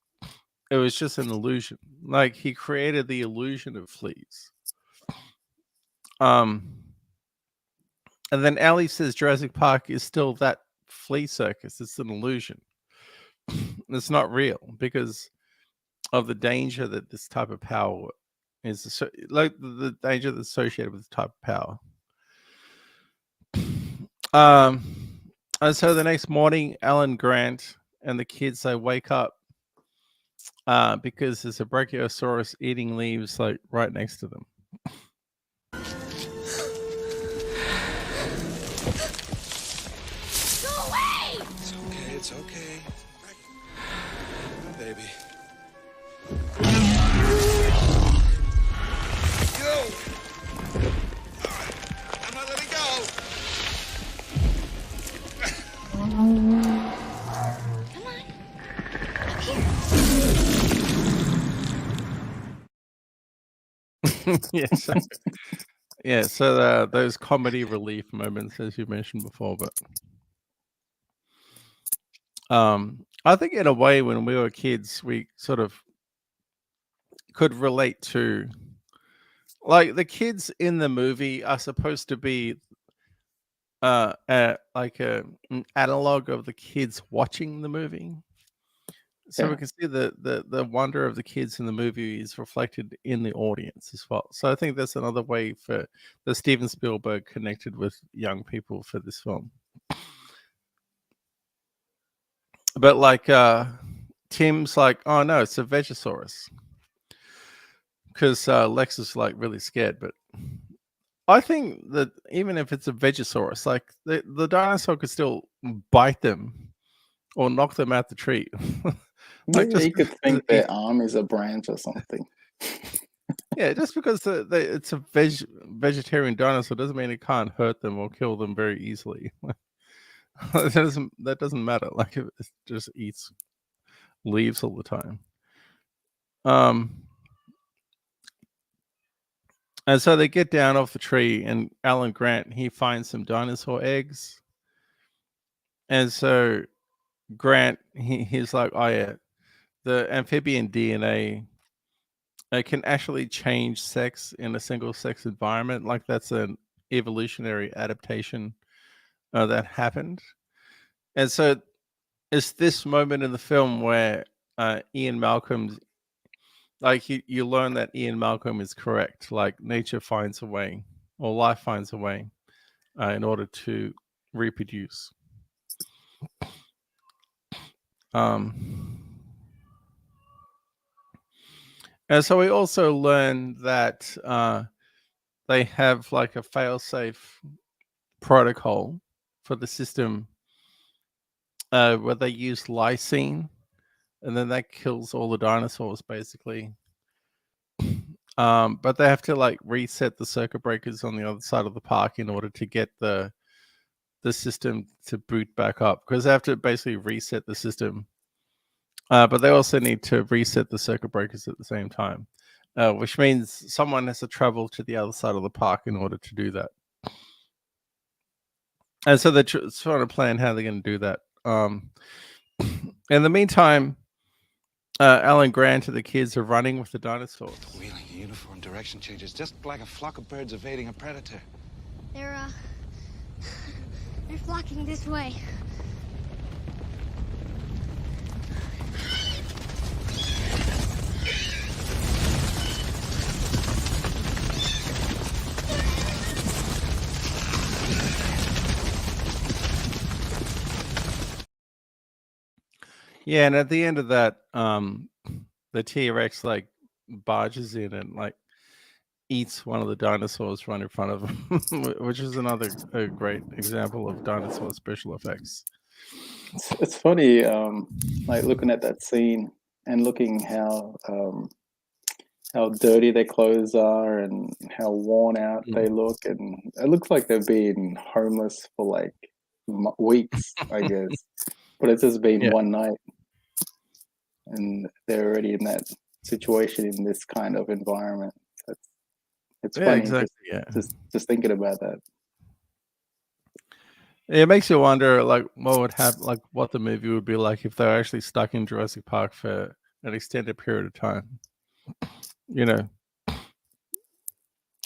It was just an illusion. Like he created the illusion of fleas. And then Ali says Jurassic Park is still that flea circus. It's an illusion. It's not real because of the danger that this type of power is, like the danger that's associated with this type of power. And so the next morning, Alan Grant and the kids they wake up because there's a brachiosaurus eating leaves like right next to them. Go away! It's okay, it's okay. Oh, baby. Go! I'm not letting go! Come on. Up here. Yes. Yeah, so those comedy relief moments, as you mentioned before, but I think in a way, when we were kids, we sort of could relate to, like, the kids in the movie are supposed to be like an analog of the kids watching the movie. So we Yeah. can see the wonder of the kids in the movie is reflected in the audience as well. So I think that's another way for that Steven Spielberg connected with young people for this film. But like Tim's like, oh no, it's a Vegosaurus. Because Lex is like really scared, but I think that even if it's a Vegosaurus, like the dinosaur could still bite them or knock them out the tree. Like Yeah, just you could because think their arm is a branch or something. yeah, just because it's a vegetarian dinosaur doesn't mean it can't hurt them or kill them very easily. That doesn't matter. Like it just eats leaves all the time. Um, and so they get down off the tree, and Alan Grant he finds some dinosaur eggs, and so Grant he's like, oh yeah, the amphibian DNA can actually change sex in a single sex environment. Like that's an evolutionary adaptation that happened. And so it's this moment in the film where Ian Malcolm's like you learn that Ian Malcolm is correct. Like nature finds a way, or life finds a way, in order to reproduce. Um, and so we also learn that they have like a failsafe protocol for the system where they use lysine, and then that kills all the dinosaurs basically. But they have to like reset the circuit breakers on the other side of the park in order to get the system to boot back up, because they have to basically reset the system. But they also need to reset the circuit breakers at the same time, which means someone has to travel to the other side of the park in order to do that. And so they're trying to plan how they're going to do that. In the meantime, Alan Grant and the kids are running with the dinosaurs. Wheeling uniform direction changes, just like a flock of birds evading a predator. They're flocking this way. Yeah, and at the end of that, the T-Rex like barges in and like eats one of the dinosaurs right in front of him, which is another great example of dinosaur special effects. It's funny, like looking at that scene and looking how dirty their clothes are and how worn out they look, and it looks like they've been homeless for like weeks, I guess. But it's just been Yeah. one night, and they're already in that situation in this kind of environment. It's Yeah, funny, exactly. Yeah. just thinking about that. It makes you wonder, like, what would happen, like, what the movie would be like if they were actually stuck in Jurassic Park for an extended period of time. You know,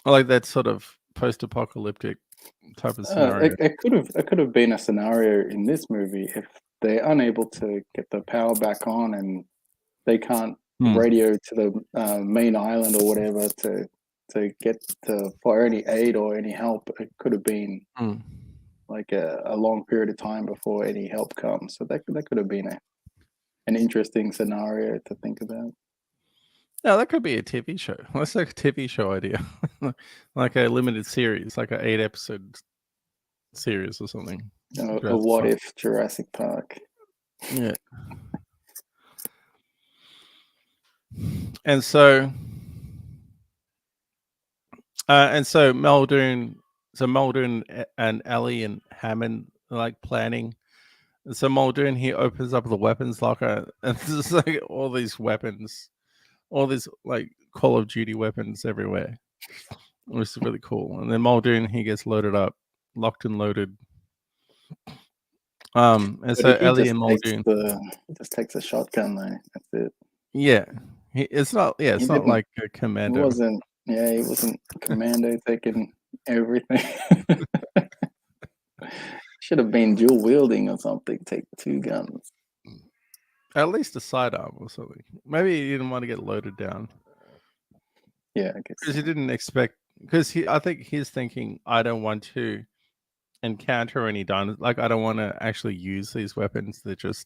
like that sort of post-apocalyptic type of scenario. It could have been a scenario in this movie if they're unable to get the power back on and they can't radio to the main island or whatever to get for any aid or any help. It could have been like a long period of time before any help comes. So that could have been an interesting scenario to think about. No, that could be a TV show. That's like a TV show idea, like a limited series, like an 8 episode series or something. A Jurassic what Park. if Jurassic Park? Yeah. And so, Muldoon and Ellie and Hammond are like planning. And so Muldoon, he opens up the weapons locker, and there's like all these weapons, all these like Call of Duty weapons everywhere, which is really cool. And then Muldoon, he gets loaded up, locked and loaded. And But so he Ellie and Muldoon, just takes a shotgun though. That's it. yeah, it's not He didn't. like a He commando. wasn't. Yeah, he wasn't commando taking everything. Should have been dual wielding or something. Take 2 guns. At least a sidearm or something. Maybe he didn't want to get loaded down Yeah, I guess. because he didn't expect. Because I think he's thinking, I don't want to encounter any dinosaurs. Like I don't want to actually use these weapons. They're just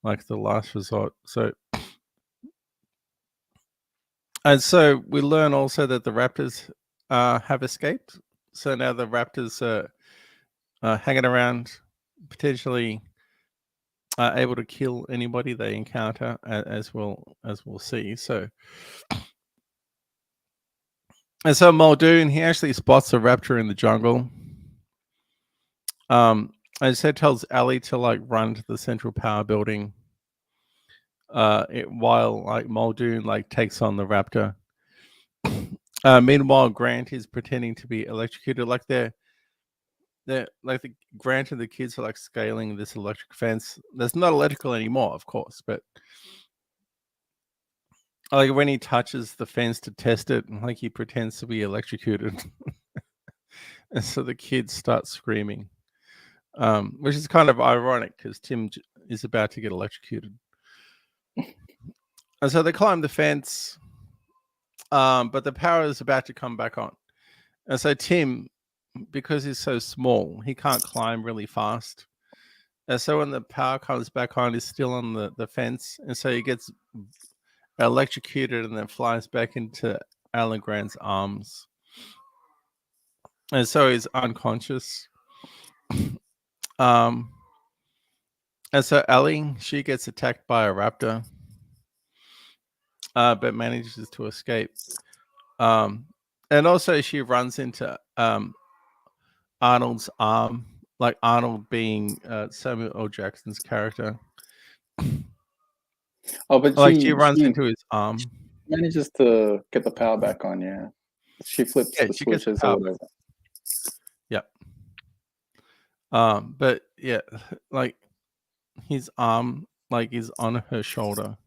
like the last resort. So, and so we learn also that the raptors have escaped. So now the raptors are hanging around, potentially able to kill anybody they encounter, as we'll see. So, and so Muldoon, he actually spots a raptor in the jungle. And so tells Ellie to like run to the central power building. While like Muldoon like takes on the raptor. Meanwhile, Grant is pretending to be electrocuted. Like they're like Grant and the kids are like scaling this electric fence. That's not electrical anymore, of course, but like when he touches the fence to test it, like he pretends to be electrocuted. And so the kids start screaming, which is kind of ironic because Tim is about to get electrocuted. And so they climb the fence, but the power is about to come back on. And so Tim, because he's so small, he can't climb really fast. And so when the power comes back on, he's still on the fence. And so he gets electrocuted and then flies back into Alan Grant's arms. And so he's unconscious. And so Ellie, she gets attacked by a raptor, but manages to escape. And also she runs into Arnold's arm, like Arnold being Samuel L. Jackson's character. Oh, but Like she runs into his arm. manages to get the power back on. Yeah, she flips Yeah, the she gets switches the or power. whatever. Yep. But yeah, like his arm, like is on her shoulder,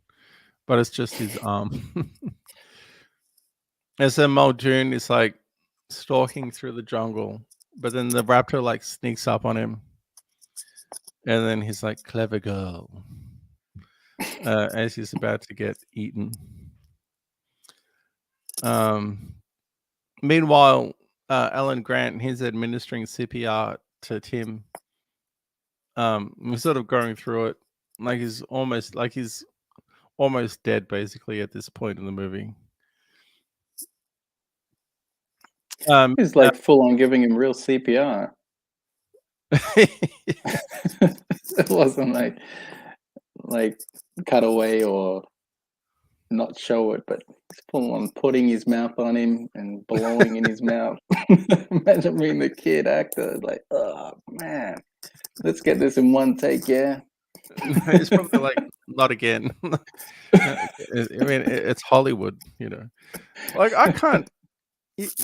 but it's just his arm. And so Muldoon is like stalking through the jungle, but then the raptor like sneaks up on him, and then he's like, "Clever girl," as he's about to get eaten. Meanwhile, Alan Grant, he's administering CPR to Tim. We're sort of going through it, like he's almost dead, basically, at this point in the movie. He's like full on giving him real CPR. It wasn't like cut away or not show it, but he's full on putting his mouth on him and blowing in his mouth. Imagine being the kid actor, like, oh man, let's get this in one take, yeah. It's probably like, not again. I mean, it's Hollywood, you know. Like I can't.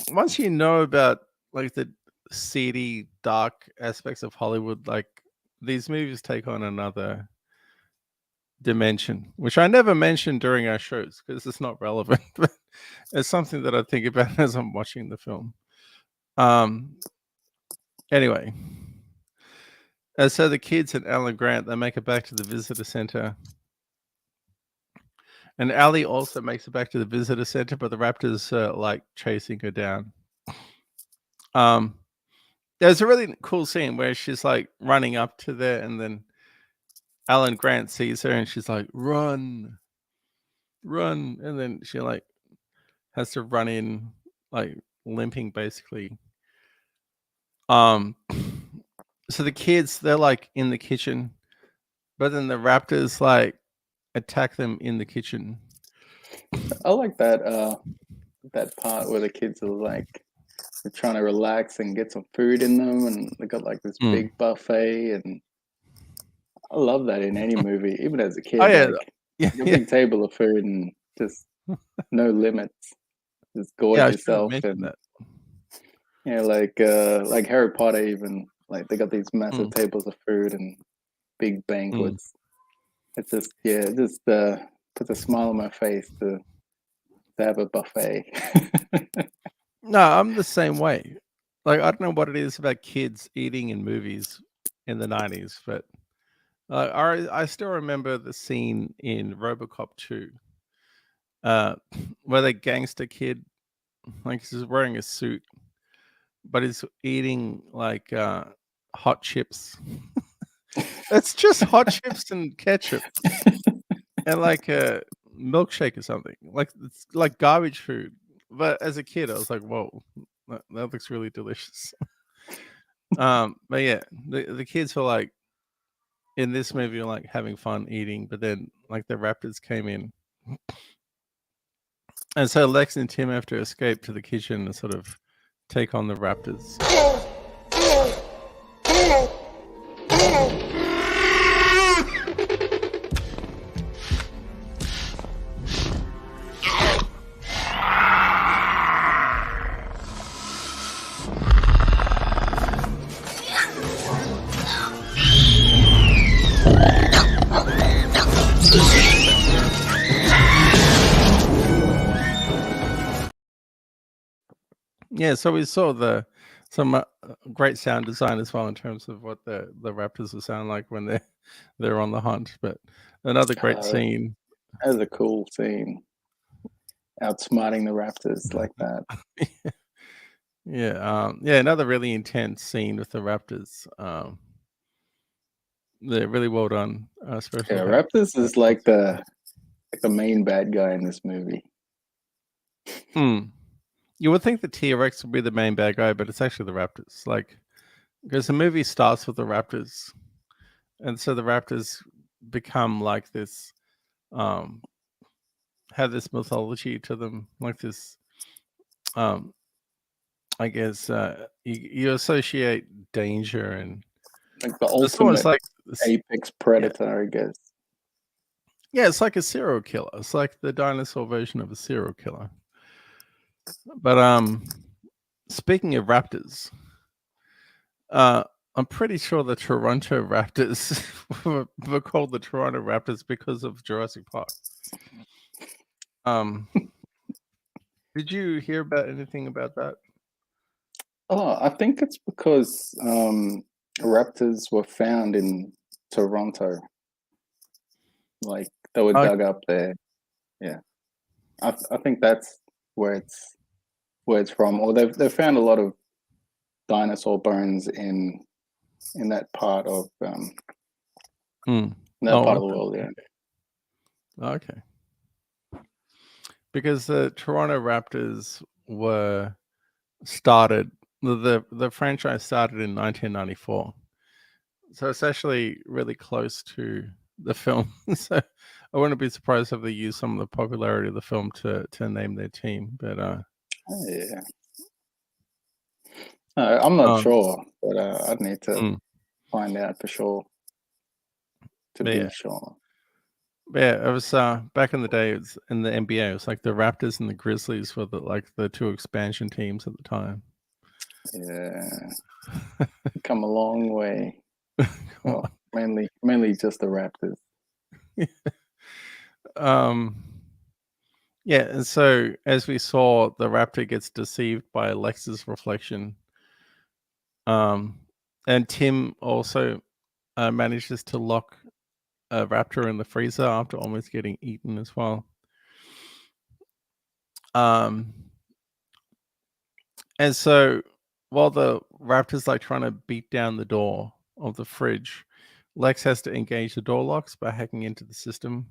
Once you know about like the seedy, dark aspects of Hollywood, like these movies take on another dimension, which I never mentioned during our shows because it's not relevant. But it's something that I think about as I'm watching the film. Anyway, so the kids and Alan Grant, they make it back to the visitor center. And Allie also makes it back to the visitor center, but the raptors are like chasing her down. There's a really cool scene where she's like running up to there, and then Alan Grant sees her and she's like, "Run, run!" And then she like has to run in, like limping, basically. Um, so the kids they're like in the kitchen, but then the raptors like attack them in the kitchen. I like that part where the kids are like they're trying to relax and get some food in them, and they got like this Mm. big buffet, and I love that in any movie, even as a Oh kid. yeah, Like yeah, a yeah. big table of food and just no limits, just gorge Yeah, I should have yourself, mentioned and that. like Harry Potter, even like they got these massive Mm, tables of food and big mm. banquets. It's just it just puts a smile on my face to have a buffet. No, I'm the same way. Like I don't know what it is about kids eating in movies in the '90s, but I still remember the scene in RoboCop 2, uh, where the gangster kid like he's wearing a suit, but he's eating like hot chips. It's just hot chips and ketchup and like a milkshake or something. Like it's like garbage food. But as a kid, I was like, "Whoa, that looks really delicious." But yeah, the kids were like in this movie were like having fun eating, but then like the raptors came in, and so Lex and Tim have to escape to the kitchen and sort of take on the raptors. Yeah, so we saw some great sound design as well in terms of what the raptors will sound like when they're on the hunt. But another great Uh, scene. that was a cool scene, outsmarting the Raptors like that. Yeah, another really intense scene with the raptors. They're really well done special Yeah, effects. Raptors is like the main bad guy in this movie. Mm. You would think the T-Rex would be the main bad guy, but it's actually the raptors. Like, because the movie starts with the raptors, and so the raptors become like this, um, have this mythology to them, like this. Um, I guess you associate danger, and Like the it's almost ultimate like this, apex yeah, predator, I guess. yeah. It's like a serial killer. It's like the dinosaur version of a serial killer. But speaking of raptors, uh, I'm pretty sure the Toronto Raptors were called the Toronto Raptors because of Jurassic Park. Um, did you hear about anything about that? Oh, I think it's because raptors were found in Toronto. Like they were Okay. dug up there. Yeah, I think that's where it's from. Or they've found a lot of dinosaur bones in that part of Mm. that Oh, part of the okay. world. Yeah. Okay. Because the Toronto Raptors were started the franchise started in 1994, so it's actually really close to the film. So I wouldn't be surprised if they use some of the popularity of the film to name their team. But Oh, yeah. I'm not um, sure, but I'd need to mm, find out for sure to but be yeah, sure. it was back in the day. It was in the NBA. It was like the Raptors and the Grizzlies were the two expansion teams at the time. Yeah, come a long way. Come Well, mainly just the Raptors. on. Yeah, and so as we saw, the raptor gets deceived by Alexa's reflection. Um, and Tim also manages to lock a raptor in the freezer after almost getting eaten as well. Um, and so while the raptor's like trying to beat down the door of the fridge, Lex has to engage the door locks by hacking into the system.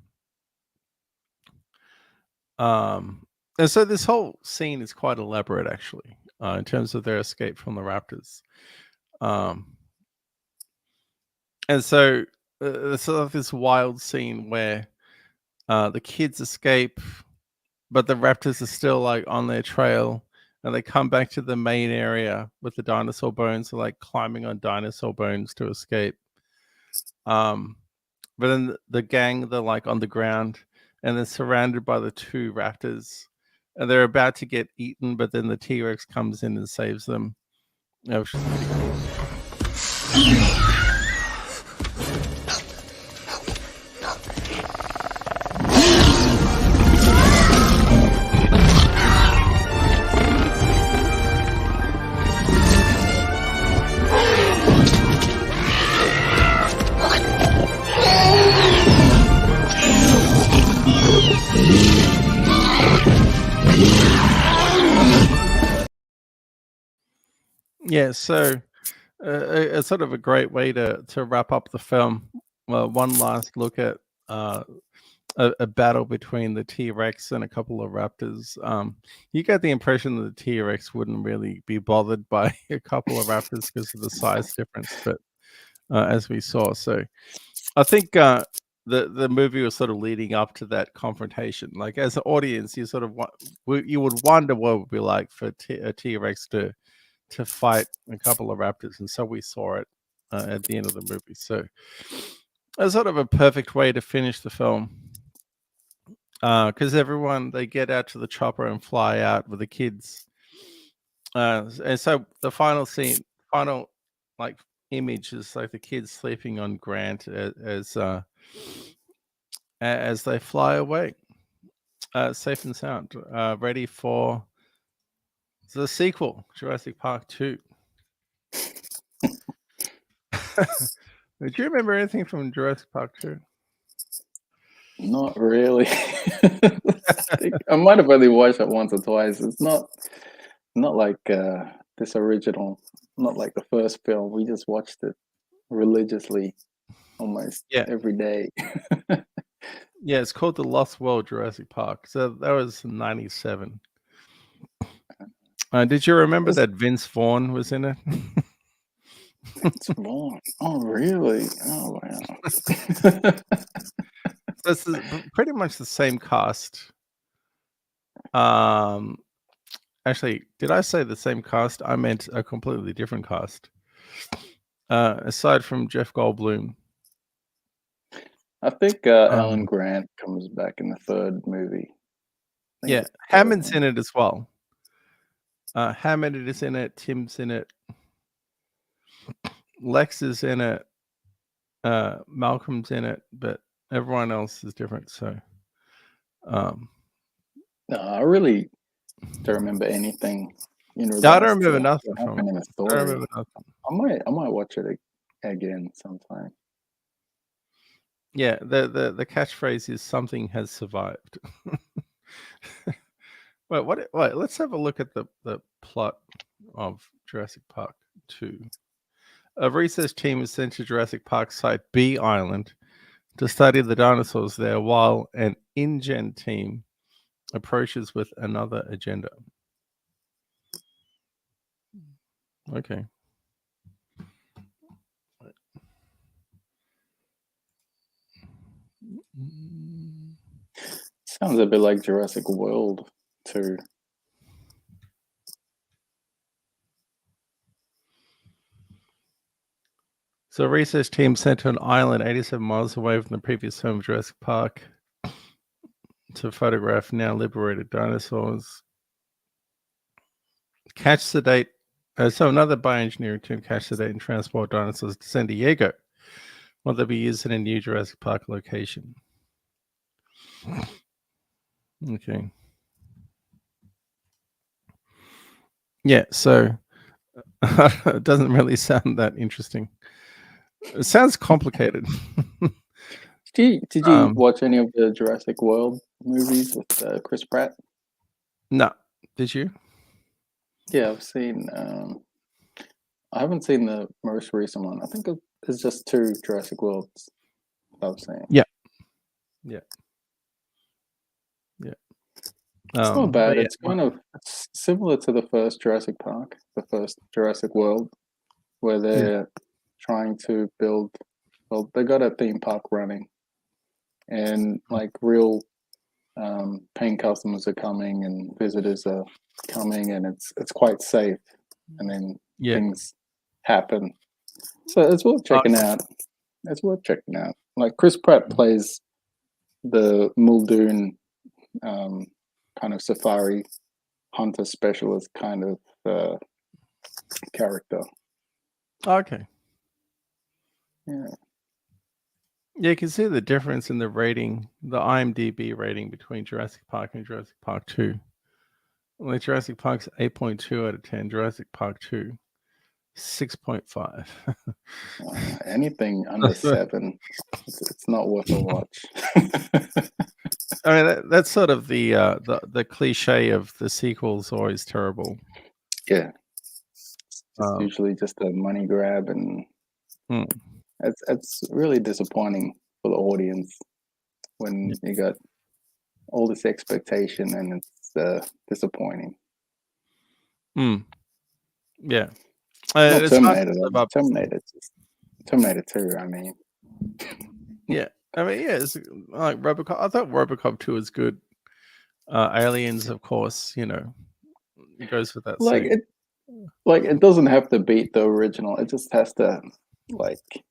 And so this whole scene is quite elaborate, actually, in terms of their escape from the raptors. And so there's sort of this wild scene where the kids escape, but the raptors are still like on their trail, and they come back to the main area with the dinosaur bones, so, like climbing on dinosaur bones to escape. But then the gang, they're like on the ground, and they're surrounded by the two raptors, and they're about to get eaten, but then the T-Rex comes in and saves them, which is pretty cool. Yeah, so a sort of a great way to wrap up the film. Well, one last look at a battle between the T-Rex and a couple of raptors. You get the impression that the T-Rex wouldn't really be bothered by a couple of raptors because of the size difference, but as we saw, so I think the movie was sort of leading up to that confrontation. Like as an audience, you sort of you would wonder what it would be like for a T-Rex to fight a couple of raptors, and so we saw it at the end of the movie. So it's sort of a perfect way to finish the film, because everyone, they get out to the chopper and fly out with the kids, and so the final scene, final like image is like the kids sleeping on Grant as they fly away, safe and sound, ready for the sequel, Jurassic Park 2. Do you remember anything from Jurassic Park 2? Not really. I might have only watched it once or twice. It's not like this original, not like the first film. We just watched it religiously almost Yeah. every day. Yeah, it's called The Lost World Jurassic Park. So that was 97. Did you remember that Vince Vaughn was in it? It's Vaughn. Oh, really? Oh, wow. So it's pretty much the same cast. Actually, did I say the same cast? I meant a completely different cast. Aside from Jeff Goldblum. I think Alan Grant comes back in the third movie. Yeah, Hammond's in it as well. Hammond is in it. Tim's in it. Lex is in it. Malcolm's in it, but everyone else is different. So, no, I really don't remember anything in regards I don't remember to nothing what from happened it. in the I story. don't remember nothing. I might watch it again sometime. Yeah, the catchphrase is "something has survived." Wait, let's have a look at the plot of Jurassic Park 2. A research team is sent to Jurassic Park site B Island to study the dinosaurs there, while an InGen team approaches with another agenda. Okay. Sounds a bit like Jurassic World too. So a research team sent to an island 87 miles away from the previous home of Jurassic Park to photograph now liberated dinosaurs. Catch, sedate. So another bioengineering team catch, sedate, and transport dinosaurs to San Diego, where they'll be used in a new Jurassic Park location. Okay. Yeah, so it doesn't really sound that interesting. It sounds complicated. Did you watch any of the Jurassic World movies with Chris Pratt? No. Did you? Yeah, I've seen. I haven't seen the most recent one. I think I've it's just 2 Jurassic Worlds. I was saying. Yeah. It's not But bad. yeah, It's kind of similar to the first Jurassic Park, the first Jurassic World, where they're trying to build. Well, they got a theme park running, and like real paying customers are coming and visitors are coming, and it's quite safe. And then things happen, so it's worth checking out. It's worth checking out. Like Chris Pratt plays the Muldoon kind of safari hunter specialist kind of character. Okay. Yeah. Yeah, you can see the difference in the rating, the IMDb rating between Jurassic Park and Jurassic Park 2. Like Jurassic Park's 8.2 out of 10, Jurassic Park 2, 6.5. Anything under 7, it's not worth a watch. I mean, that's sort of the cliche of the sequel's always terrible. Yeah. It's usually just a money grab, and it's really disappointing for the audience when you got all this expectation and it's disappointing. Yeah. Not It's Terminator, hard to Terminator 2, I mean. Yeah. I mean, yeah, it's like Robocop. I thought Robocop 2 was good. Aliens, of course, you know, it goes with that same. It doesn't have to beat the original. It just has to like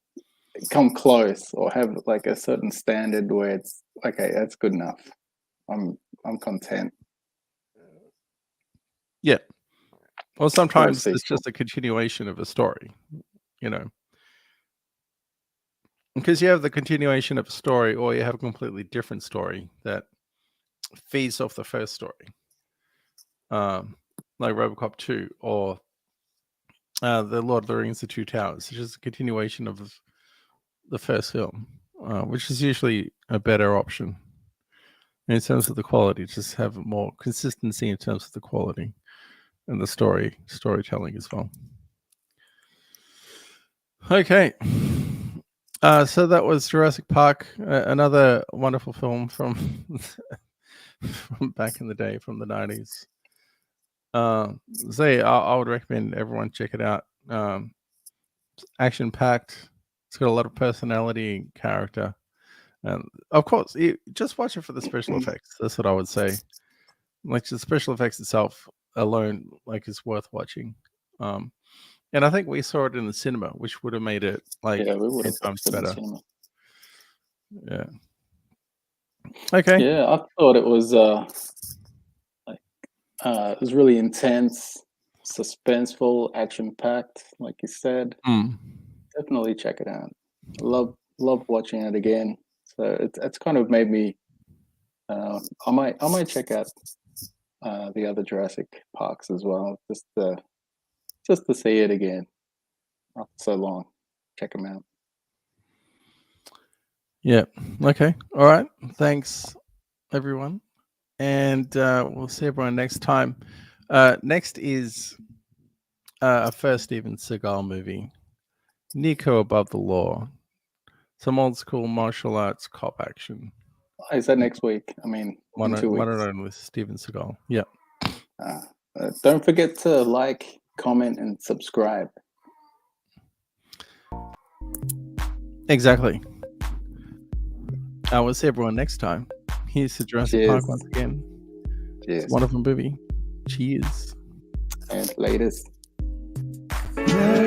come close or have like a certain standard where it's okay, that's good enough. I'm content. Yeah. Well, sometimes it's just a continuation of a story, you know. Because you have the continuation of a story, or you have a completely different story that feeds off the first story. Like Robocop 2 or The Lord of the Rings, The Two Towers. It's just a continuation of the first film, which is usually a better option in terms of the quality. Just have more consistency in terms of the quality and the storytelling as well. Okay. So that was Jurassic Park, another wonderful film from back in the day, from the 90s. I would recommend everyone check it out. Action packed. It's got a lot of personality and character. Of course, just watch it for the special effects. That's what I would say. Like the special effects itself alone, like, is worth watching. And I think we saw it in the cinema, which would have made it like 10 times better. Yeah. Okay. Yeah, I thought it was it was really intense, suspenseful, action packed, like you said. Definitely check it out. Love watching it again. So it's kind of made me. I might check out the other Jurassic Parks as well, just to see it again after so long. Check them out. Yeah. Okay. All right. Thanks, everyone. And we'll see everyone next time. Next is a first Steven Seagal movie, Nico Above the Law. Some old school martial arts cop action. Is that next week? I mean, in 2 weeks. One with Steven Seagal. Yeah. Don't forget to like, comment, and subscribe. Exactly. We'll see everyone next time. Here's to Jurassic Park once again. Cheers. It's a wonderful movie. Cheers. And latest. Yeah.